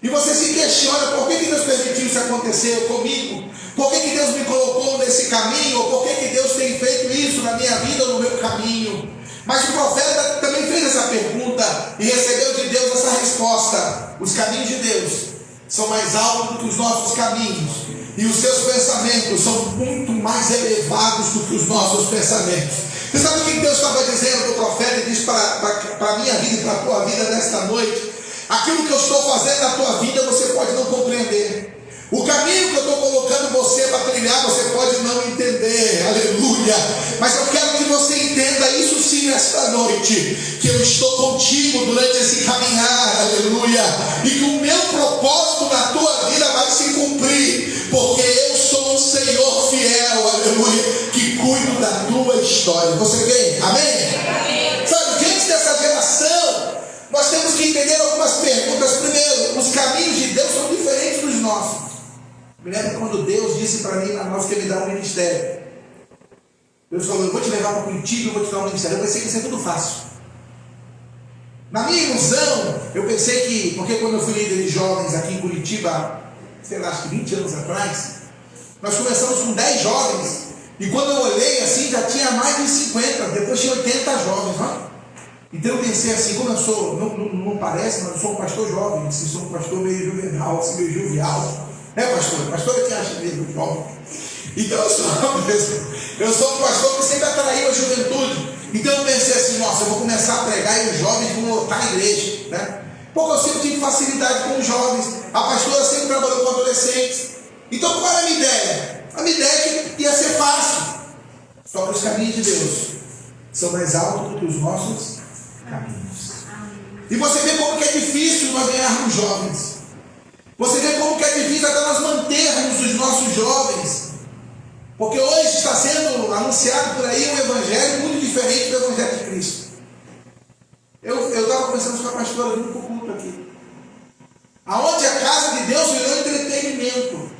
E você se questiona, por que Deus permitiu isso acontecer comigo? Por que Deus me colocou nesse caminho? Ou por que Deus tem feito isso na minha vida ou no meu caminho? Mas o profeta também fez essa pergunta e recebeu de Deus essa resposta. Os caminhos de Deus são mais altos do que os nossos caminhos, e os seus pensamentos são muito mais elevados do que os nossos pensamentos. Você sabe o que Deus estava dizendo do profeta? E diz para a minha vida e para a tua vida nesta noite: aquilo que eu estou fazendo na tua vida você pode não compreender. O caminho que eu estou colocando você para trilhar, você pode não entender, aleluia. Mas eu quero que você entenda isso sim nesta noite, que eu estou contigo durante esse caminhar, aleluia. E que o meu propósito na tua vida vai se cumprir, porque eu sou um Senhor fiel, aleluia, que cuido da tua história. Você crê? Amém? Sabe, diante dessa geração, nós temos que entender algumas perguntas. Primeiro, os caminhos de Deus são diferentes dos nossos. Me lembro quando Deus disse para mim, na nossa, que ele dá um ministério. Deus falou: eu vou te levar para Curitiba, eu vou te dar um ministério. Eu pensei que ia ser tudo fácil. Na minha ilusão, eu pensei que, porque quando eu fui líder de jovens aqui em Curitiba, sei lá, acho que 20 anos atrás, nós começamos com 10 jovens, e quando eu olhei assim, já tinha mais de 50, depois tinha 80 jovens, não? Então eu pensei assim, como eu sou, não parece, mas eu sou um pastor jovem, assim, sou um pastor meio juvenal, assim, meio jovial. Pastor? Pastor é que acha mesmo jovem. Então eu sou um pastor que sempre atraiu a juventude. Então eu pensei assim, nossa, eu vou começar a pregar e os jovens vão lotar a igreja, né? Porque eu sempre tive facilidade com os jovens. A pastora sempre trabalhou com adolescentes. Então qual era a minha ideia? A minha ideia é que ia ser fácil. Só que os caminhos de Deus são mais altos do que os nossos caminhos. E você vê como que é difícil nós ganharmos jovens. Você vê como que é difícil até nós mantermos os nossos jovens. Porque hoje está sendo anunciado por aí um evangelho muito diferente do evangelho de Cristo. Eu estava conversando com a pastora vindo para o culto aqui. Aonde a casa de Deus virou entretenimento.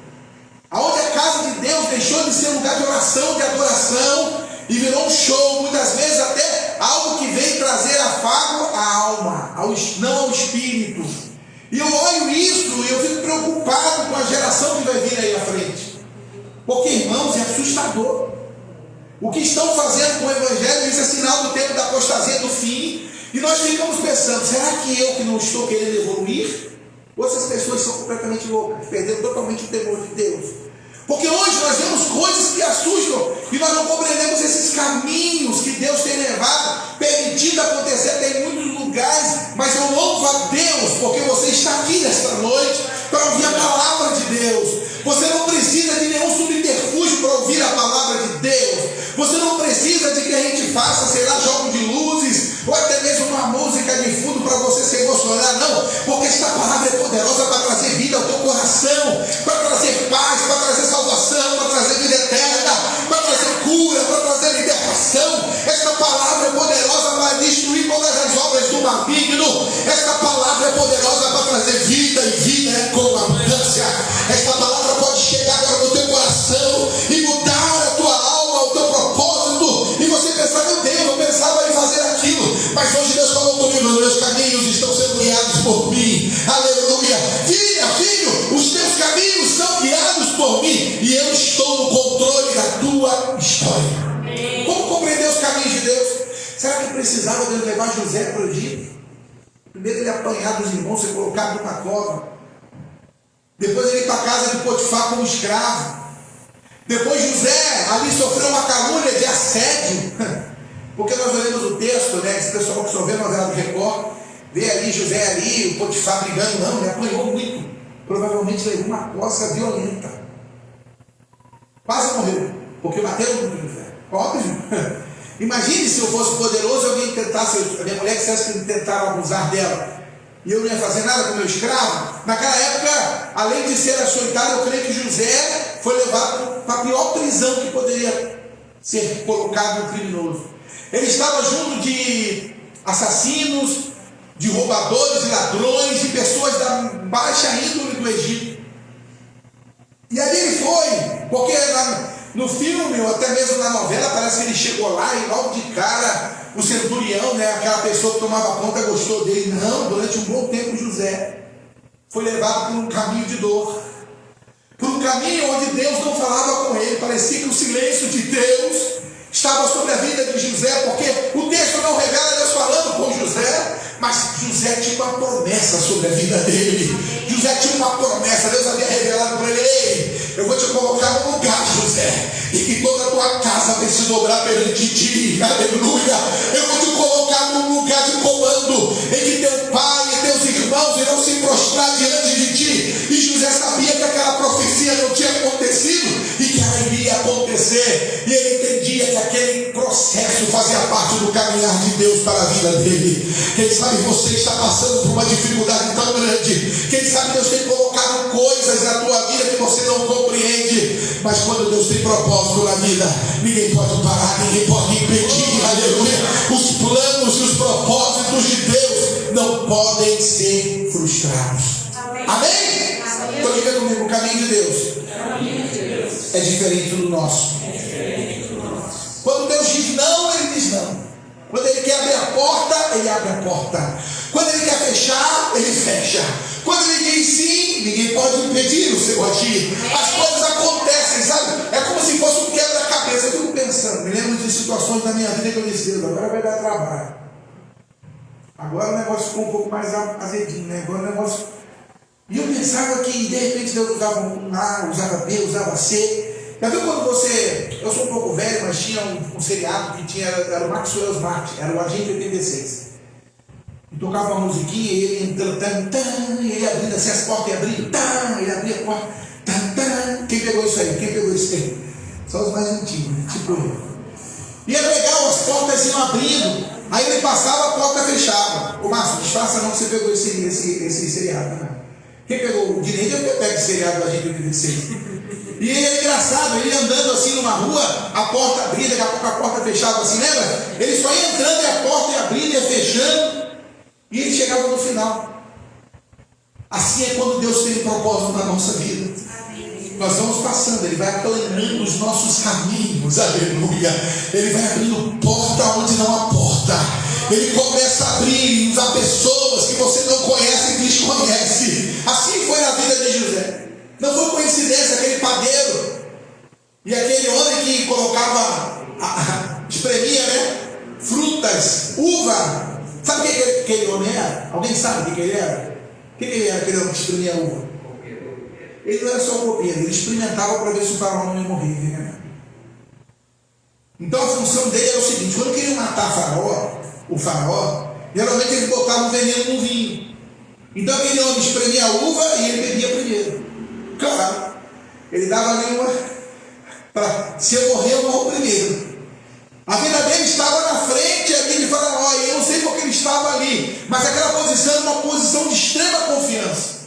Aonde a casa de Deus deixou de ser um lugar de oração, de adoração, e virou um show, muitas vezes até algo que veio trazer afago à alma, não ao espírito. E eu olho isso e eu fico preocupado com a geração que vai vir aí à frente. Porque, irmãos, é assustador. O que estão fazendo com o evangelho, isso é sinal do tempo da apostasia do fim. E nós ficamos pensando, será que eu que não estou querendo evoluir? Ou essas pessoas são completamente loucas, perderam totalmente o temor de Deus? Porque hoje nós vemos coisas que assustam e nós não compreendemos esses caminhos que Deus tem levado, permitido acontecer até em muitos lugares. Mas eu louvo a Deus porque você está aqui nesta noite para ouvir a palavra de Deus. Você não precisa de nenhum subterfúgio para ouvir a palavra de Deus. Você não precisa de que a gente faça, sei lá, jogo de luzes ou até mesmo uma música de fundo para você se emocionar. Não, porque esta palavra é poderosa para trazer vida ao teu coração, para trazer paz, para trazer salvação, para trazer vida eterna, para trazer cura, para trazer libertação. Esta palavra é poderosa para destruir todas as obras do maligno. Esta palavra é poderosa para trazer vida e vida com abundância. Esta palavra pode chegar agora no teu coração e mudar a tua alma, o teu propósito. E você pensar, meu Deus, eu pensava em fazer aquilo, mas hoje Deus falou comigo, meus caminhos estão sendo guiados por mim. Aleluia. Filho, os teus caminhos são guiados por mim e eu estou no controle da tua história. Como compreender os caminhos de Deus? Será que precisava Deus levar José para o Egito? Primeiro ele apanhar dos irmãos, ser colocado numa cova. Depois ele ir para a casa de Potifar como escravo. Depois José ali sofreu uma calúnia de assédio. Porque nós olhamos o texto, né? Esse pessoal que só vê a novela do Record, vê ali José ali, o Potifar brigando, não, ele apanhou muito. Provavelmente levou uma coça violenta. Quase morreu, porque bateram muito José. Óbvio. Imagine se eu fosse poderoso e alguém tentasse, a minha mulher dissesse que tentaram abusar dela, e eu não ia fazer nada com meu escravo. Naquela época, além de ser açoitado, eu creio que José foi levado para a pior prisão que poderia ser colocado um criminoso. Ele estava junto de assassinos, de roubadores, de ladrões, de pessoas da baixa índole do Egito. E ali ele foi, porque no filme, ou até mesmo na novela, parece que ele chegou lá e logo de cara, o centurião, né, aquela pessoa que tomava conta, gostou dele. Não, durante um bom tempo José foi levado por um caminho de dor, por um caminho onde Deus não falava com ele. Parecia que o silêncio de Deus estava sobre a vida de José, porque o texto não revela Deus falando com José, mas José tinha uma promessa sobre a vida dele. José tinha uma promessa, Deus havia revelado para ele: ei, eu vou te colocar num lugar, José, e que toda a tua casa vai se dobrar perante ti, aleluia. Eu vou te colocar num lugar de comando, em que teu pai e teus irmãos irão se prostrar diante de ti. E José sabia que aquela profecia não tinha acontecido e que ela iria acontecer, e ele entendia que aquele processo fazia parte do caminhar de Deus para a vida dele. Quem sabe você está passando por uma dificuldade tão grande, quem sabe Deus tem colocado coisas na tua vida que você não compreende, mas quando Deus tem propósito na vida, ninguém pode parar, ninguém pode impedir, aleluia. Os planos e os propósitos de Deus não podem ser frustrados. Amém? Então diga comigo, o caminho de Deus é diferente do nosso. Quando Deus diz não, ele diz não. Quando ele quer abrir a porta, ele abre a porta. Quando ele quer fechar, ele fecha. Quando ele diz sim, ninguém pode impedir o seu agir. As coisas acontecem, sabe? É como se fosse um quebra-cabeça. Eu fico pensando, me lembro de situações da minha vida que eu disse: Deus, agora vai dar trabalho. Agora o negócio ficou um pouco mais azedinho, né? Agora o negócio... E eu pensava que de repente Deus usava um A, usava B, usava C. Já viu quando você... Eu sou um pouco velho, mas tinha um seriado que tinha... Era o Maxwell Smart, era o Agente 86. E tocava uma musiquinha e ele entrando, e ele abrindo assim as portas e abrindo, ele abria a porta, Quem pegou isso aí? Quem pegou isso aí? Só os mais antigos, né? Tipo eu. E era legal, as portas iam abrindo, aí ele passava, a porta fechava. Ô Márcio, disfarça não que você pegou esse seriado, né? Quem pegou? O Dinei deve ter pego esse seriado do Agente 86. E ele é engraçado, ele andando assim numa rua, a porta abrindo, daqui a pouco a porta fechava assim, lembra? Ele só ia entrando e a porta ia abrindo e ia fechando, e ele chegava no final. Assim é quando Deus tem um propósito na nossa vida. Nós vamos passando, ele vai aplanando os nossos caminhos, aleluia. Ele vai abrindo porta onde não há porta. Ele começa a abrir e usar pessoas que você não conhece e desconhece. Assim foi na vida de José. Não foi coincidência aquele padeiro e aquele homem que colocava, espremia, né? Frutas, uva. Sabe o que aquele homem era? Alguém sabe o que ele era? O que ele era, aquele homem que espremia uva? Ele não era só um copeiro, ele experimentava para ver se o faraó não ia morrer, né? Então a função dele era o seguinte: quando queriam matar o faraó, geralmente eles botavam veneno no vinho. Então aquele homem espremia a uva e ele bebia primeiro. Claro, ele dava ali para, se eu morrer, eu morro primeiro. A vida dele estava na frente aqui de faraó, e eu não sei porque ele estava ali, mas aquela posição era uma posição de extrema confiança.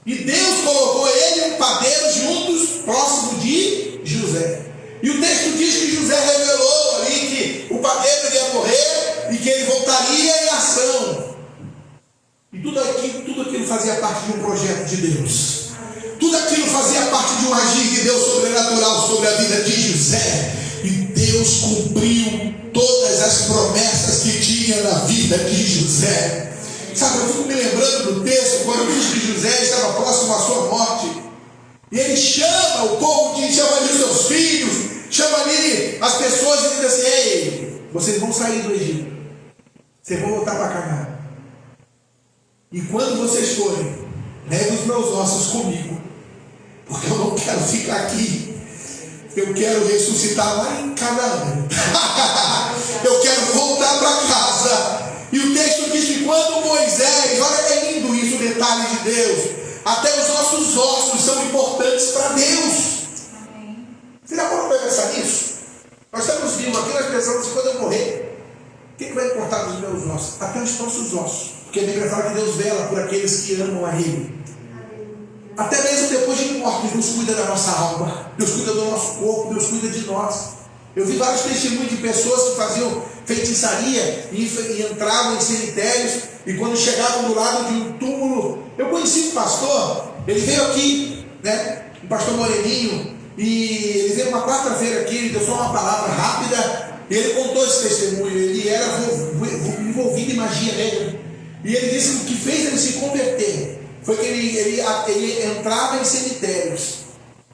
E Deus colocou ele e um padeiro juntos, próximo de José. E o texto diz que José revelou ali que o padeiro ia morrer e que ele voltaria em ação. E tudo aquilo fazia parte de um projeto de Deus. Tudo aquilo fazia parte de um agir de Deus sobrenatural sobre a vida de José. E Deus cumpriu todas as promessas que tinha na vida de José. Sabe, eu fico me lembrando do texto, quando diz que José estava próximo à sua morte. E ele chama o povo, chama ali os seus filhos, chama ali as pessoas e diz assim: ei, vocês vão sair do Egito. Vocês vão voltar para Canaã. E quando vocês forem, leve os meus ossos comigo, porque eu não quero ficar aqui. Eu quero ressuscitar lá em Canaã. Eu quero detalhes de Deus. Até os nossos ossos são importantes para Deus. Você já parou para pensar nisso? Nós estamos vivos aqui, nós pensamos que quando eu morrer, o que vai importar dos meus ossos? Até os nossos ossos. Porque a Bíblia fala que Deus vela por aqueles que amam a Ele. Até mesmo depois de morte, Deus cuida da nossa alma, Deus cuida do nosso corpo, Deus cuida de nós. Eu vi vários testemunhos de pessoas que faziam feitiçaria e entravam em cemitérios, e quando chegavam do lado de um túmulo, eu conheci um pastor, ele veio aqui, né, um pastor Moreninho, e ele veio uma quarta-feira aqui, ele deu só uma palavra rápida, e ele contou esse testemunho. Ele era envolvido em magia negra, e ele disse que o que fez ele se converter foi que ele entrava em cemitérios,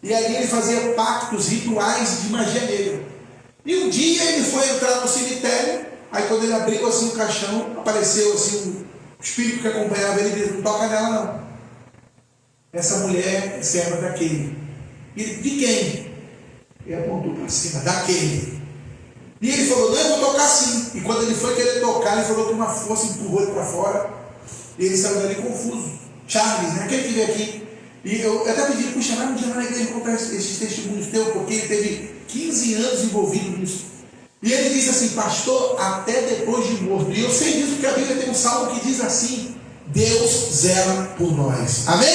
e ali ele fazia pactos, rituais de magia negra. E um dia ele foi entrar no cemitério, aí quando ele abriu assim o caixão, apareceu assim o espírito que acompanhava ele, disse: não toca nela não, essa mulher é serva daquele. E ele: de quem? Ele apontou para cima: daquele. E ele falou: não, eu vou tocar sim. E quando ele foi querer tocar, ele falou que uma força empurrou ele para fora, e ele saiu dali confuso. Charles, né? Aquele que veio aqui. E eu até pedi: puxa, vai um dia lá na igreja contar esses testemunhos teus, porque ele teve 15 anos envolvido nisso. E ele disse assim: pastor, até depois de morto. E eu sei disso porque a Bíblia tem um salmo que diz assim: Deus zela por nós. Amém?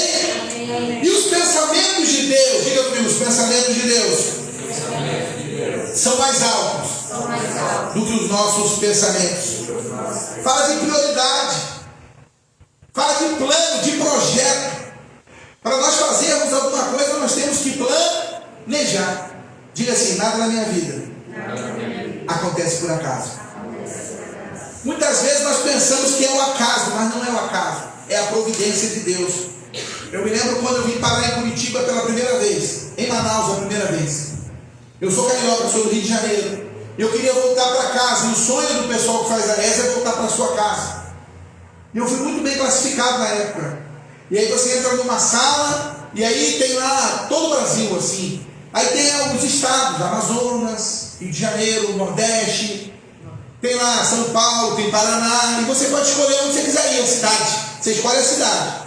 Amém. E os pensamentos de Deus, diga comigo, os pensamentos de Deus são mais altos do que os nossos pensamentos. Fala de prioridade, fala de plano, de projeto. Para nós fazermos alguma coisa, nós temos que planejar. Diga assim: nada na minha vida acontece por acaso. Muitas vezes nós pensamos que é o acaso, mas não é o acaso, é a providência de Deus. Eu me lembro quando eu vim parar em Curitiba pela primeira vez, em Manaus a primeira vez. Eu sou carioca, sou do Rio de Janeiro, e eu queria voltar para casa, e o sonho do pessoal que faz a ESA é voltar para sua casa. E eu fui muito bem classificado na época. E aí você entra numa sala, e aí tem lá todo o Brasil assim. Aí tem alguns estados: Amazonas, Rio de Janeiro, Nordeste, tem lá São Paulo, tem Paraná, e você pode escolher onde você quiser ir, a cidade. Você escolhe a cidade.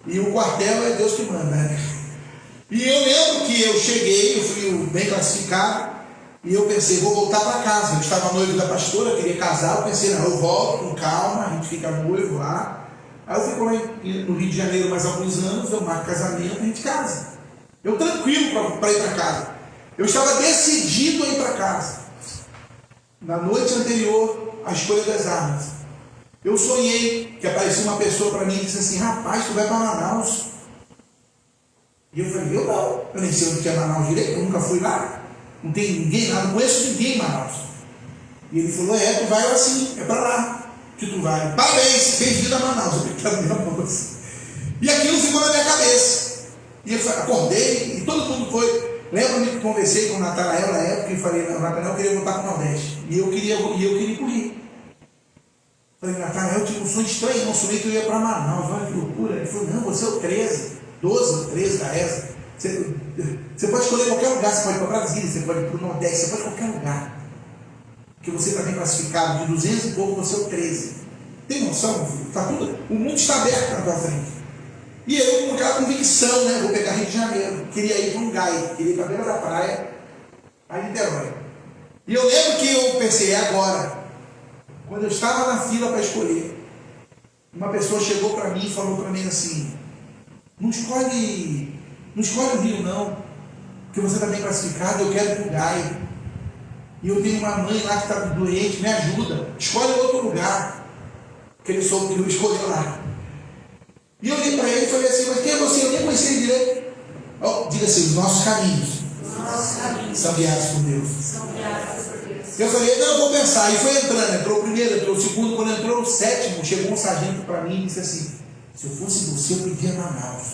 E o quartel é Deus que manda, né? E eu lembro que eu cheguei, eu fui bem classificado, e eu pensei: vou voltar para casa. Eu estava noivo da pastora, queria casar, eu pensei: não, eu volto com calma, a gente fica noivo lá. Aí eu fico lá no Rio de Janeiro mais alguns anos, eu marco casamento, a gente casa. Eu tranquilo para ir para casa. Eu estava decidido a ir para casa. Na noite anterior à escolha das armas, eu sonhei que apareceu uma pessoa para mim e disse assim: rapaz, tu vai para Manaus. E eu falei: eu não, eu nem sei onde que é Manaus direito, eu nunca fui lá, não tem ninguém lá, não conheço ninguém em Manaus. E ele falou: é, tu vai assim, é para lá que tu vai. Parabéns, bem-vindo a Manaus. Eu fiquei na minha bolsa. E aquilo ficou na minha cabeça. E eu acordei e todo mundo foi. Lembro-me que conversei com o Natanael na época e falei: não, o Natanael queria voltar para o Nordeste. E eu queria ir para o Rio. Falei: Natanael, eu tive um sonho estranho, não sonhei que eu ia para Manaus. Olha que loucura. Ele falou: não, você é o 13, 12 ou 13 da ESA. Você pode escolher qualquer lugar, você pode ir para Brasília, você pode ir para o Nordeste, você pode ir para qualquer lugar. Porque você está bem classificado, de 200 e pouco, você é o 13. Tem noção, meu filho? Tá tudo, o mundo está aberto na tua frente. E eu, com aquela convicção, né? Vou pegar Rio de Janeiro. Queria ir para um gai, queria ir para a beira da praia, a Niterói. E eu lembro que eu pensei: é agora. Quando eu estava na fila para escolher, uma pessoa chegou para mim e falou para mim assim: não escolhe o Rio não, porque você está bem classificado, eu quero ir para o gai. E eu tenho uma mãe lá que está doente, me ajuda, escolhe outro lugar. Que ele soube que eu escolhi lá. E eu olhei para ele e falei assim: mas quem é você? Eu nem conheci ele direito. Diga assim: os nossos caminhos são guiados por Deus. Eu falei: não, eu vou pensar. E foi entrando, entrou o primeiro, entrou o segundo. Quando entrou o sétimo, chegou um sargento para mim e disse assim: se eu fosse você, eu pedia Manaus.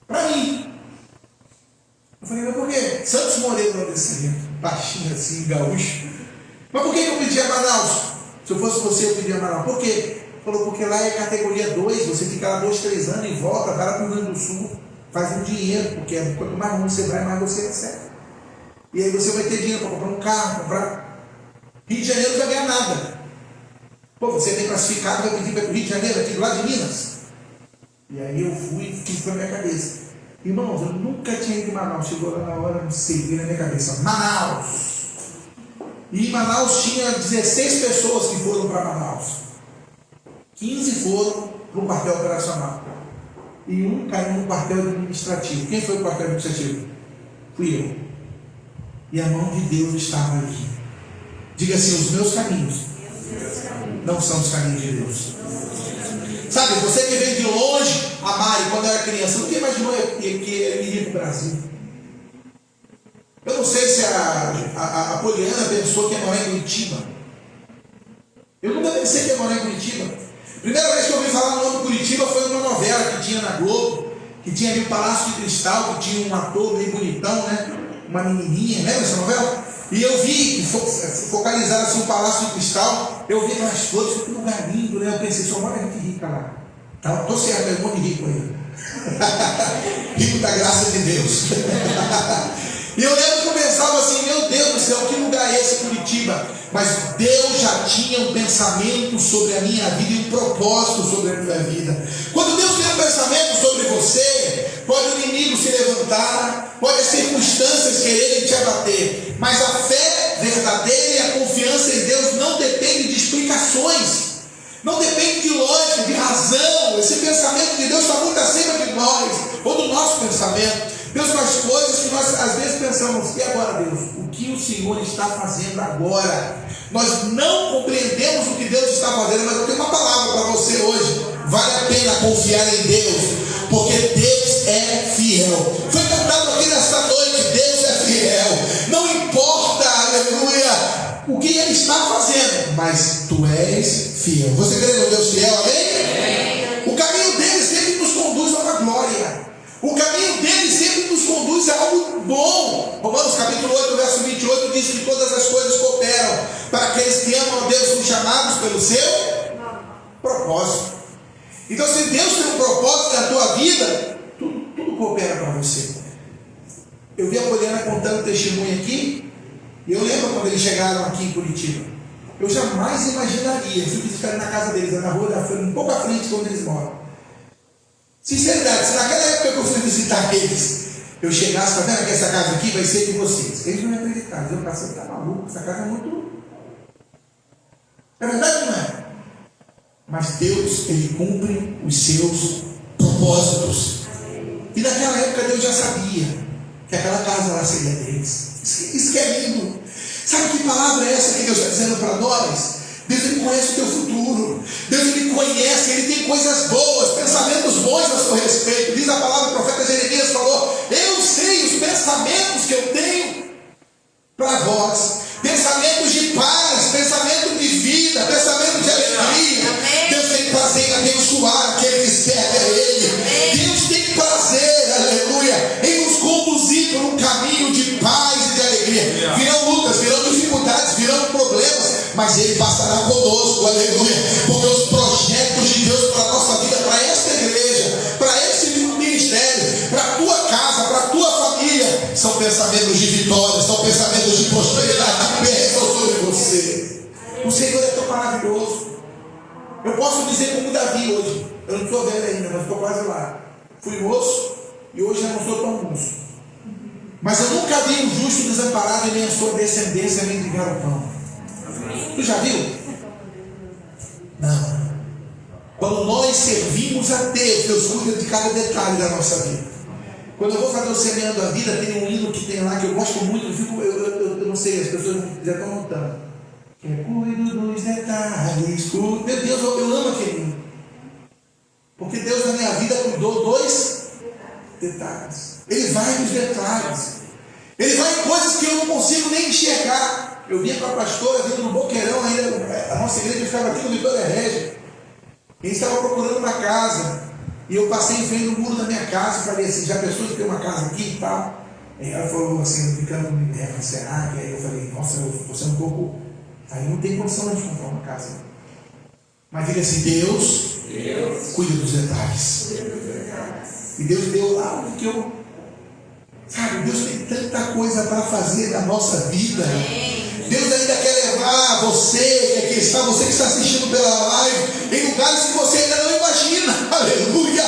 Para mim. Eu falei: mas por quê? Santos Moreira, desse baixinho assim, gaúcho. Mas por que eu pedia Manaus? Se eu fosse você, eu pedia Manaus. Por quê? Falou: porque lá é categoria 2, você fica lá 2, 3 anos e volta, vai lá para o Rio Grande do Sul, faz um dinheiro, porque quanto mais longe você vai, mais você recebe. E aí você vai ter dinheiro para comprar um carro, comprar. Rio de Janeiro não vai ganhar nada. Pô, você é bem classificado, vai pedir para o Rio de Janeiro, aqui do lado de Minas. E aí eu fui e fiz pra minha cabeça. Irmãos, eu nunca tinha ido em Manaus. Chegou lá na hora, não sei, veio na minha cabeça. Manaus! E em Manaus tinha 16 pessoas que foram para Manaus. 15 foram para o quartel operacional. E um caiu no quartel administrativo. Quem foi para o quartel administrativo? Fui eu. E a mão de Deus estava ali. Diga assim: os meus caminhos não são os caminhos de Deus. Sabe, você que veio de longe, a Mari, quando eu era criança, nunca imaginou que ia vir para o Brasil. Eu não sei se a Poliana pensou que ia morar em Curitiba. Eu nunca pensei que ia morar em Curitiba. Primeira vez que eu ouvi falar no nome de Curitiba foi numa novela que tinha na Globo, que tinha ali o Palácio de Cristal, que tinha um ator meio bonitão, né? Uma menininha, lembra essa novela? E eu vi, focalizaram assim o Palácio de Cristal, eu vi aquelas flores, que lugar lindo, né? Eu pensei, só mora gente rica lá. Tá, tô certo, é um monte de rico aí. Rico da graça de Deus. E eu lembro que eu pensava assim: meu Deus do céu, que lugar é esse, Curitiba? Mas Deus já tinha um pensamento sobre a minha vida e um propósito sobre a minha vida. Quando Deus tem um pensamento sobre você, pode o inimigo se levantar, pode as circunstâncias quererem te abater, mas a fé verdadeira e a confiança em Deus não depende de explicações, não depende de lógica, de razão. Esse pensamento de Deus está muito acima de nós, ou do nosso pensamento. Deus faz coisas que nós às vezes pensamos: e agora, Deus? O que o Senhor está fazendo agora? Nós não compreendemos o que Deus está fazendo, mas eu tenho uma palavra para você hoje. Vale a pena confiar em Deus, porque Deus é fiel. Foi cantado aqui nesta noite: Deus é fiel. Não importa, aleluia, o que Ele está fazendo, mas Tu és fiel. Você crê no Deus fiel, amém? O caminho dele sempre nos conduz a uma glória. O caminho dele sempre nos conduz a algo bom. Romanos capítulo 8, verso 28 diz que todas as coisas cooperam para aqueles que amam a Deus, são chamados pelo seu propósito. Então, se Deus tem um propósito na tua vida, tudo coopera para você. Eu vi a Poliana contando testemunho aqui, e eu lembro quando eles chegaram aqui em Curitiba. Eu jamais imaginaria, se eles ficarem na casa deles, na rua da frente, um pouco à frente de onde eles moram. Sinceridade, se naquela época que eu fui visitar eles, eu chegasse, tá vendo que essa casa aqui vai ser de vocês, eles não iam acreditar. Eu pensei: tá maluco, essa casa é muito... É verdade ou não é? Mas Deus, Ele cumpre os seus propósitos. E naquela época Deus já sabia que aquela casa lá seria deles. Isso que é lindo. Sabe que palavra é essa que Deus está dizendo para nós? Deus, Ele conhece o teu futuro. Deus, Ele conhece, Ele tem coisas boas, pensamentos bons a seu respeito. Diz a palavra, o profeta Jeremias falou: eu sei os pensamentos que eu tenho para vós, pensamentos de paz, pensamento de vida, pensamento de alegria. Deus tem prazer em abençoar aquele que serve a Ele. Deus tem prazer, aleluia, em nos conduzir por um caminho de paz e de alegria. Virão lutas, virão dificuldades, virão problemas, mas Ele passará conosco, aleluia, porque os projetos de Deus para a nossa vida, para esta igreja, para esse ministério, para a tua casa, para a tua família, são pensamentos de vitória, são pensamentos de prosperidade, de bênção sobre você. O Senhor é tão maravilhoso. Eu posso dizer como Davi hoje: eu não sou velho ainda, mas estou quase lá. Fui moço e hoje já não sou tão moço, mas eu nunca vi um justo desamparado e nem a sua descendência mendigar o pão. Tu já viu? Não. Quando nós servimos a Deus, Deus cuida de cada detalhe da nossa vida. Quando eu vou fazer o Semeando a Vida, tem um hino que tem lá que eu gosto muito. Eu não sei, as pessoas já estão notando. Que é: cuido dos detalhes. Meu Deus, eu amo aquele hino. Porque Deus na minha vida cuidou dos detalhes. Ele vai nos detalhes. Ele vai em coisas que eu não consigo nem enxergar. Eu vinha com a pastora, vindo no Boqueirão, ainda a nossa igreja ficava aqui no Vitória Régia. Ele estava procurando uma casa. E eu passei em frente do muro da minha casa e falei assim: já pensou de ter uma casa aqui e tal? E ela falou assim, ficando me terra, será? E aí eu falei: nossa, você é um pouco... Aí não tem condição de comprar uma casa. Mas diga assim: Deus cuida dos detalhes. E Deus deu lá o que eu... Sabe, Deus tem tanta coisa para fazer na nossa vida. Deus ainda quer levar você que aqui está, você que está assistindo pela live, em lugares que você ainda não imagina. Aleluia!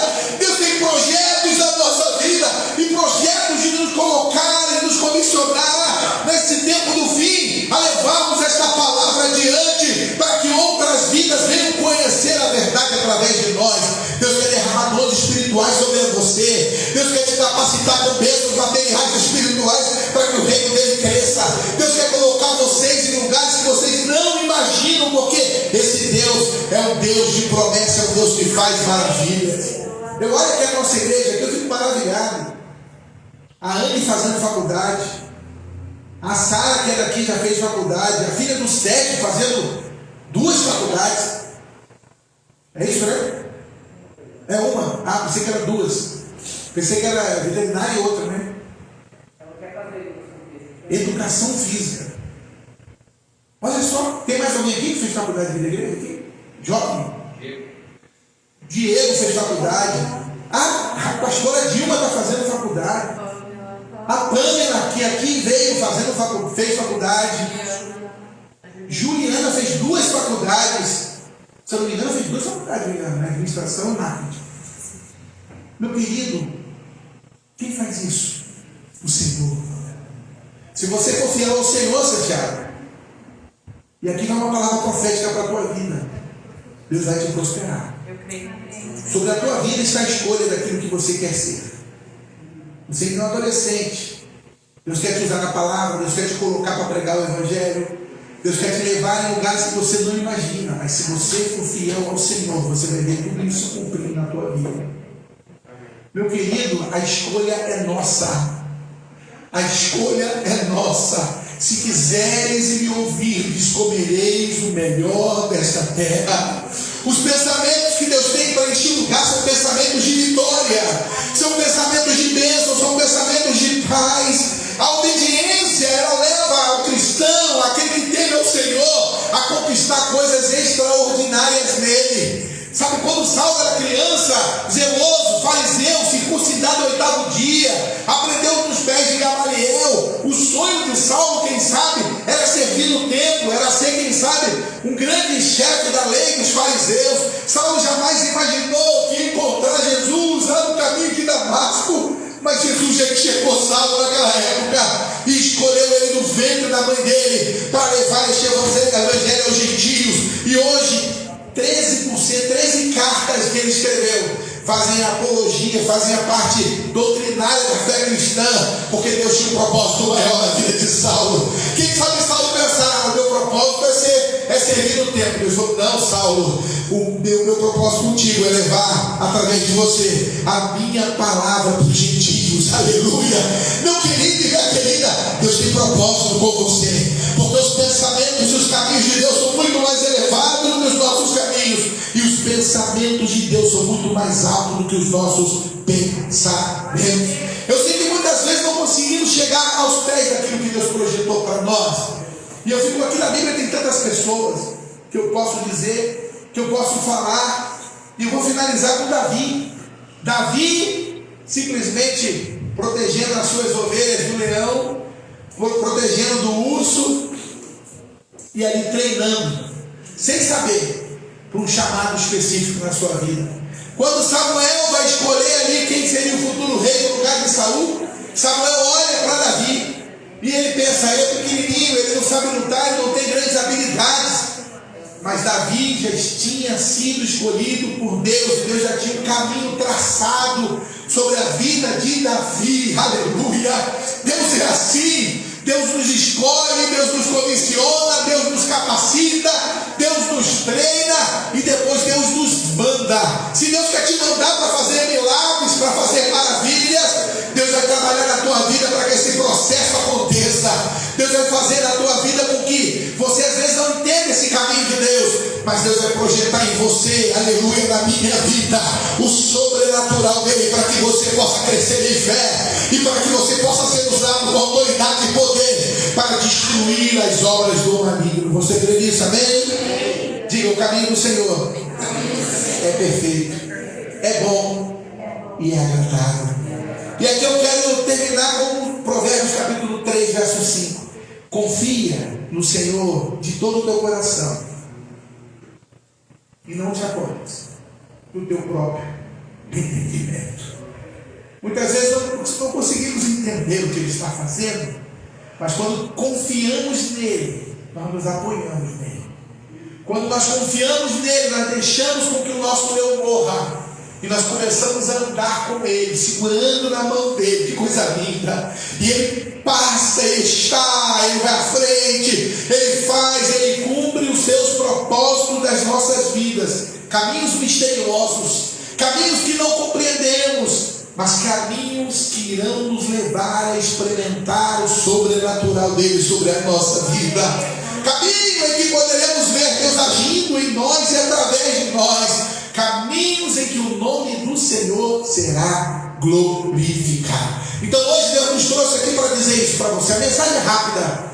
comissionar nesse tempo do fim a levarmos esta palavra adiante para que outras vidas venham conhecer a verdade através de nós. Deus quer derramar dons espirituais sobre você. Deus quer te capacitar com bênçãos materiais espirituais para que o reino dele cresça. Deus quer colocar vocês em lugares que vocês não imaginam, porque esse Deus é um Deus de promessa, é um Deus que faz maravilhas. Eu olho aqui a nossa igreja, aqui eu fico maravilhado. A Anne fazendo faculdade, a Sara, que é daqui, já fez faculdade, a filha do Sérgio fazendo 2 faculdades. É isso, né? É uma. Ah, pensei que era 2. Pensei que era veterinária e outra, né? Educação física. Olha só, tem mais alguém aqui que fez faculdade de igreja aqui? Jovem? Diego fez faculdade. A pastora Dilma está fazendo faculdade. A Pamela, que aqui veio fez faculdade. Juliana fez 2 faculdades. Se eu não me engano, fez 2 faculdades, na administração e marketing. Meu querido, quem faz isso? O Senhor. Se você for fiel ao Senhor, Santiago, e aqui vai uma palavra profética para a tua vida, Deus vai te prosperar. Sobre a tua vida está a escolha daquilo que você quer ser. Você ainda é um adolescente. Deus quer te usar na palavra, Deus quer te colocar para pregar o Evangelho. Deus quer te levar em lugares que você não imagina. Mas se você for fiel ao Senhor, você vai ver tudo isso cumprir na tua vida. Meu querido, a escolha é nossa. A escolha é nossa. Se quiseres e me ouvirdes, comereis o melhor desta terra. Os pensamentos que Deus tem para este lugar são pensamentos de vitória, são pensamentos de bênção, são pensamentos de paz. A obediência, ela leva ao cristão, aquele que teme ao Senhor, a conquistar coisas extraordinárias nele. Sabe, quando Saulo era criança, zeloso, fariseu, circuncidado ao 8º dia, aprendeu nos pés de Gamaliel. O sonho de Saulo, quem sabe, era servir no templo, era ser, quem sabe, um grande chefe da lei dos fariseus. Saulo jamais imaginou que ia encontrar Jesus lá no caminho de Damasco, mas Jesus já chegou Saulo naquela época e escolheu ele do ventre da mãe dele para levar este evangelho aos gentios. E hoje 13 cartas que ele escreveu fazem apologia, fazem a parte doutrinária da fé cristã, porque Deus tinha um propósito maior na vida de Saulo. Quem sabe Saulo pensar, o meu propósito é servir no templo. Deus falou, não, Saulo, o meu propósito contigo é levar através de você a minha palavra para os gentios. Aleluia. Meu querido e minha querida, Deus tem propósito com você, porque os pensamentos e os caminhos de Deus são muito mais elevados do que os nossos caminhos, e os pensamentos de Deus são muito mais altos do que os nossos pensamentos. Eu sei que muitas vezes não conseguimos chegar aos pés daquilo que Deus projetou para nós, e eu fico aqui na Bíblia, tem tantas pessoas que eu posso dizer, que eu posso falar, e eu vou finalizar com Davi. Davi simplesmente protegendo as suas ovelhas do leão, protegendo do urso, e ali treinando, sem saber, para um chamado específico na sua vida. Quando Samuel vai escolher ali quem seria o futuro rei no lugar de Saul, Samuel olha para Davi e ele pensa, ele é pequenininho, ele não sabe lutar, ele não tem grandes habilidades. Mas Davi já tinha sido escolhido por Deus, e Deus já tinha um caminho traçado sobre a vida de Davi. Aleluia! Deus é assim. Deus nos escolhe, Deus nos comissiona, Deus nos capacita, Deus nos treina e depois Deus nos manda. Se Deus quer te mandar para fazer milagres, para fazer maravilhas, Deus vai trabalhar na tua vida para que esse processo aconteça. Deus vai fazer na tua vida com que você às vezes não entenda esse caminho de Deus, mas Deus vai projetar em você, aleluia, na minha vida, o sobrenatural dele, para que você possa crescer em fé e para que você possa ser usado com autoridade e poder para destruir as obras do maligno. Você crê nisso, amém? Diga, o caminho do Senhor é perfeito, é bom e é agradável. E aqui eu quero terminar com Provérbios capítulo 3, verso 5. Confia no Senhor de todo o teu coração e não te apoies no teu próprio entendimento. Muitas vezes não conseguimos entender o que Ele está fazendo, mas quando confiamos nele, nós nos apoiamos nele. Quando nós confiamos nele, nós deixamos com que o nosso eu morra e nós começamos a andar com ele, segurando na mão dele. Que coisa linda! E ele passa, ele está, ele vai à frente, ele faz, ele cumpre os seus propósitos das nossas vidas. Caminhos misteriosos, caminhos que não compreendemos, mas caminhos que irão nos levar a experimentar o sobrenatural dele sobre a nossa vida. Caminho em que poderemos ver Deus agindo em nós e através de nós. Caminhos em que o nome do Senhor será glorificado. Então hoje Deus nos trouxe aqui para dizer isso para você. A mensagem é rápida,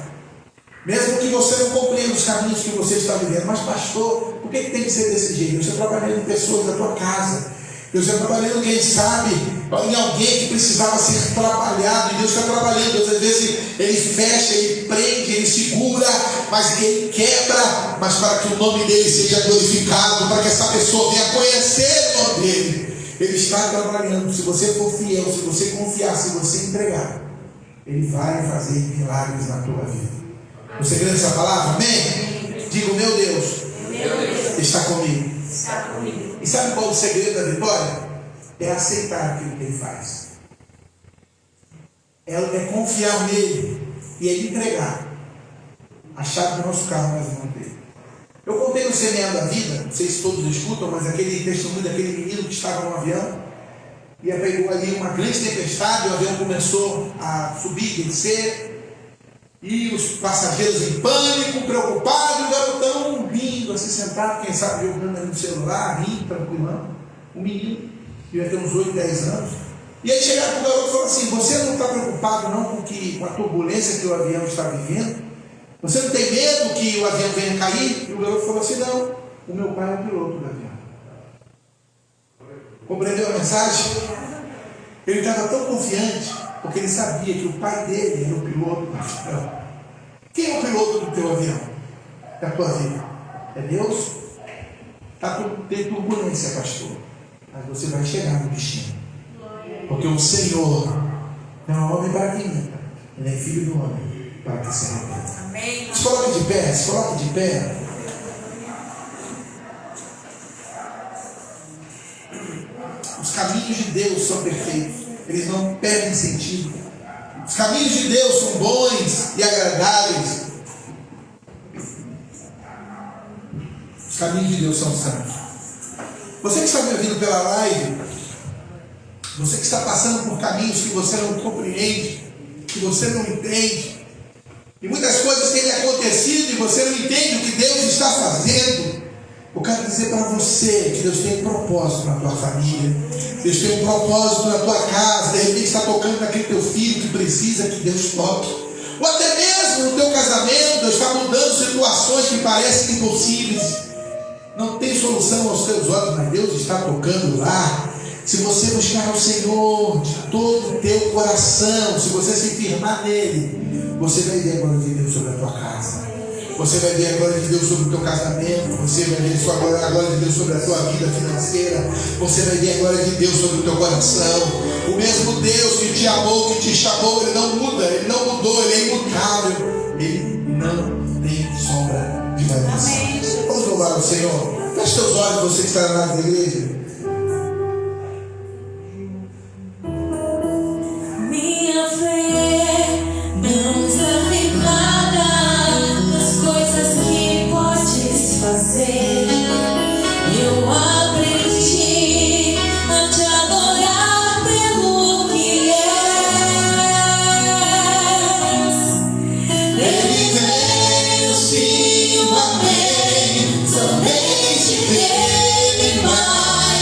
mesmo que você não compreenda os caminhos que você está vivendo. Mas pastor, por que tem que ser desse jeito? Eu estou trabalhando com pessoas da tua casa. Deus está trabalhando, quem sabe, em alguém que precisava ser trabalhado. E Deus está trabalhando. Deus às vezes Ele fecha, Ele prende, Ele segura, mas Ele quebra. Mas para que o nome dEle seja glorificado, para que essa pessoa venha conhecer o nome dEle, Ele está trabalhando. Se você for fiel, se você confiar, se você entregar, Ele vai fazer milagres na tua vida. Você crê nessa palavra? Amém? Diga: meu Deus está comigo. E sabe qual é o segredo da vitória? É aceitar aquilo que Ele faz. É confiar nele e Ele entregar a chave do nosso carro nas mãos dele. Eu contei no Semeando a Vida, não sei se todos escutam, mas aquele testemunho daquele menino que estava no avião e pegou ali uma grande tempestade, o avião começou a subir e descer, e os passageiros em pânico, preocupados, o garotão rindo, assim sentado, quem sabe jogando ali no celular, rindo, tranquilão. O menino devia ter uns 8, 10 anos. E aí chegaram para o garoto e falaram assim: você não está preocupado não com a turbulência que o avião está vivendo? Você não tem medo que o avião venha cair? E o garoto falou assim: não, o meu pai é o piloto do avião. Compreendeu a mensagem? Ele estava tão confiante, porque ele sabia que o pai dele era o piloto do avião. Quem é o piloto do teu avião? Da tua vida? É Deus? Tem turbulência, pastor, mas você vai chegar no destino. Porque o Senhor não é homem para que minta, Ele é filho do homem para que se arrependa. Amém. Se coloque de pé, se coloque de pé. Os caminhos de Deus são perfeitos, eles não perdem sentido. Os caminhos de Deus são bons e agradáveis. Os caminhos de Deus são santos. Você que está me ouvindo pela live, você que está passando por caminhos que você não compreende, que você não entende, e muitas coisas têm acontecido e você não entende o que Deus está fazendo, eu quero dizer para você que Deus tem um propósito na tua família, Deus tem um propósito na tua casa. De repente está tocando naquele teu filho que precisa que Deus toque, ou até mesmo no teu casamento, Deus está mudando situações que parecem impossíveis, não tem solução aos teus olhos, mas Deus está tocando lá. Se você buscar ao Senhor de todo o teu coração, se você se firmar nele, você vai ver a glória de Deus sobre a tua casa, você vai ver a glória de Deus sobre o teu casamento, você vai ver a glória de Deus sobre a tua vida financeira, você vai ver a glória de Deus sobre o teu coração. O mesmo Deus que te amou, que te chamou, Ele não muda, Ele não mudou, Ele é imutável, Ele não tem sombra de variação. Vamos louvar o Senhor. Feche teus olhos, você que está na igreja. Minha fé não está firmada nas coisas que podes fazer. Eu aprendi a te adorar pelo que és. Ele veio, sim, amém. Somente Ele mais.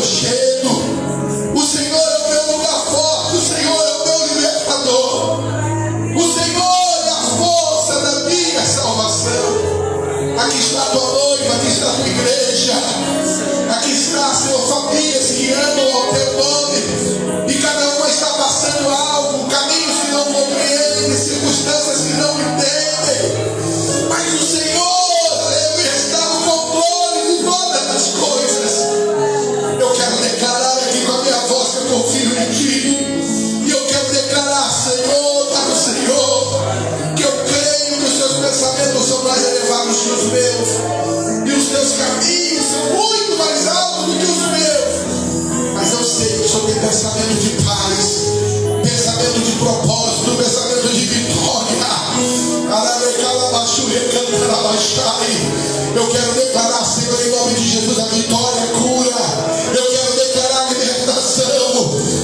aconchego. O Senhor é o meu lugar forte. O Senhor é o meu libertador. O Senhor é a força da minha salvação. Aqui está a tua noiva, aqui está a tua igreja. Aqui está, Senhor, famílias que amam ao teu nome. E cada uma está passando algo, caminhos que não compreendem, circunstâncias que não entendem. Mas o Senhor, Ele está no controle de todas as coisas. Eu quero declarar aqui com a minha voz que eu confio em Ti. E eu quero declarar, Senhor, para o Senhor, que eu creio que os Teus pensamentos são mais elevados que os meus. E os Teus caminhos são muito mais altos do que os meus. Mas eu sei que o Senhor tem pensamento de paz, pensamento de propósito, pensamento de vitória. Eu quero declarar, Senhor, em nome de Jesus, a vitória, a cura. Eu quero declarar a libertação.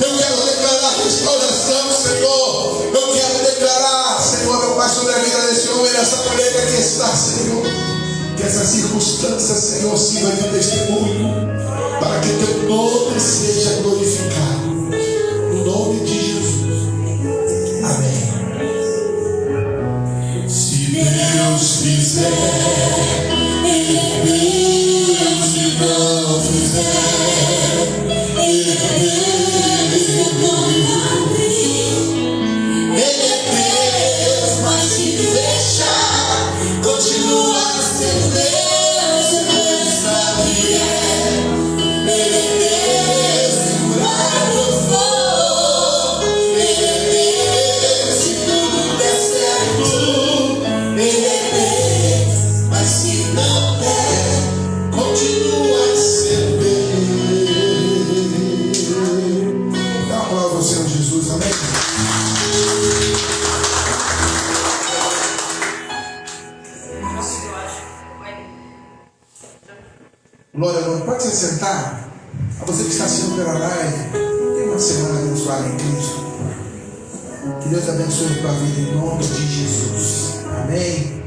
Eu quero declarar a restauração, Senhor. Eu quero declarar, Senhor, meu Pai, sobre a vida desse homem, dessa mulher que aqui está, Senhor. Que essa circunstância, Senhor, sirva de testemunho para que Teu nome seja glorificado. No nome de Jesus. Amém. Se Deus fizer, Ele é Deus. Se não fizer, Ele é Deus. Ele é Deus, mas se fechar, continua sendo Deus. Essa vier, Ele é Deus. Segurar no fogo, Ele é Deus. Se tudo der certo, Ele é Deus. Mas se não der, continua sendo Deus. Dá uma palavra ao Senhor Jesus, amém? Glória a Deus. Pode se sentar. A você que está assistindo pela live, tem uma semana abençoada em Cristo. Que Deus abençoe a tua vida em nome de Jesus. Amém.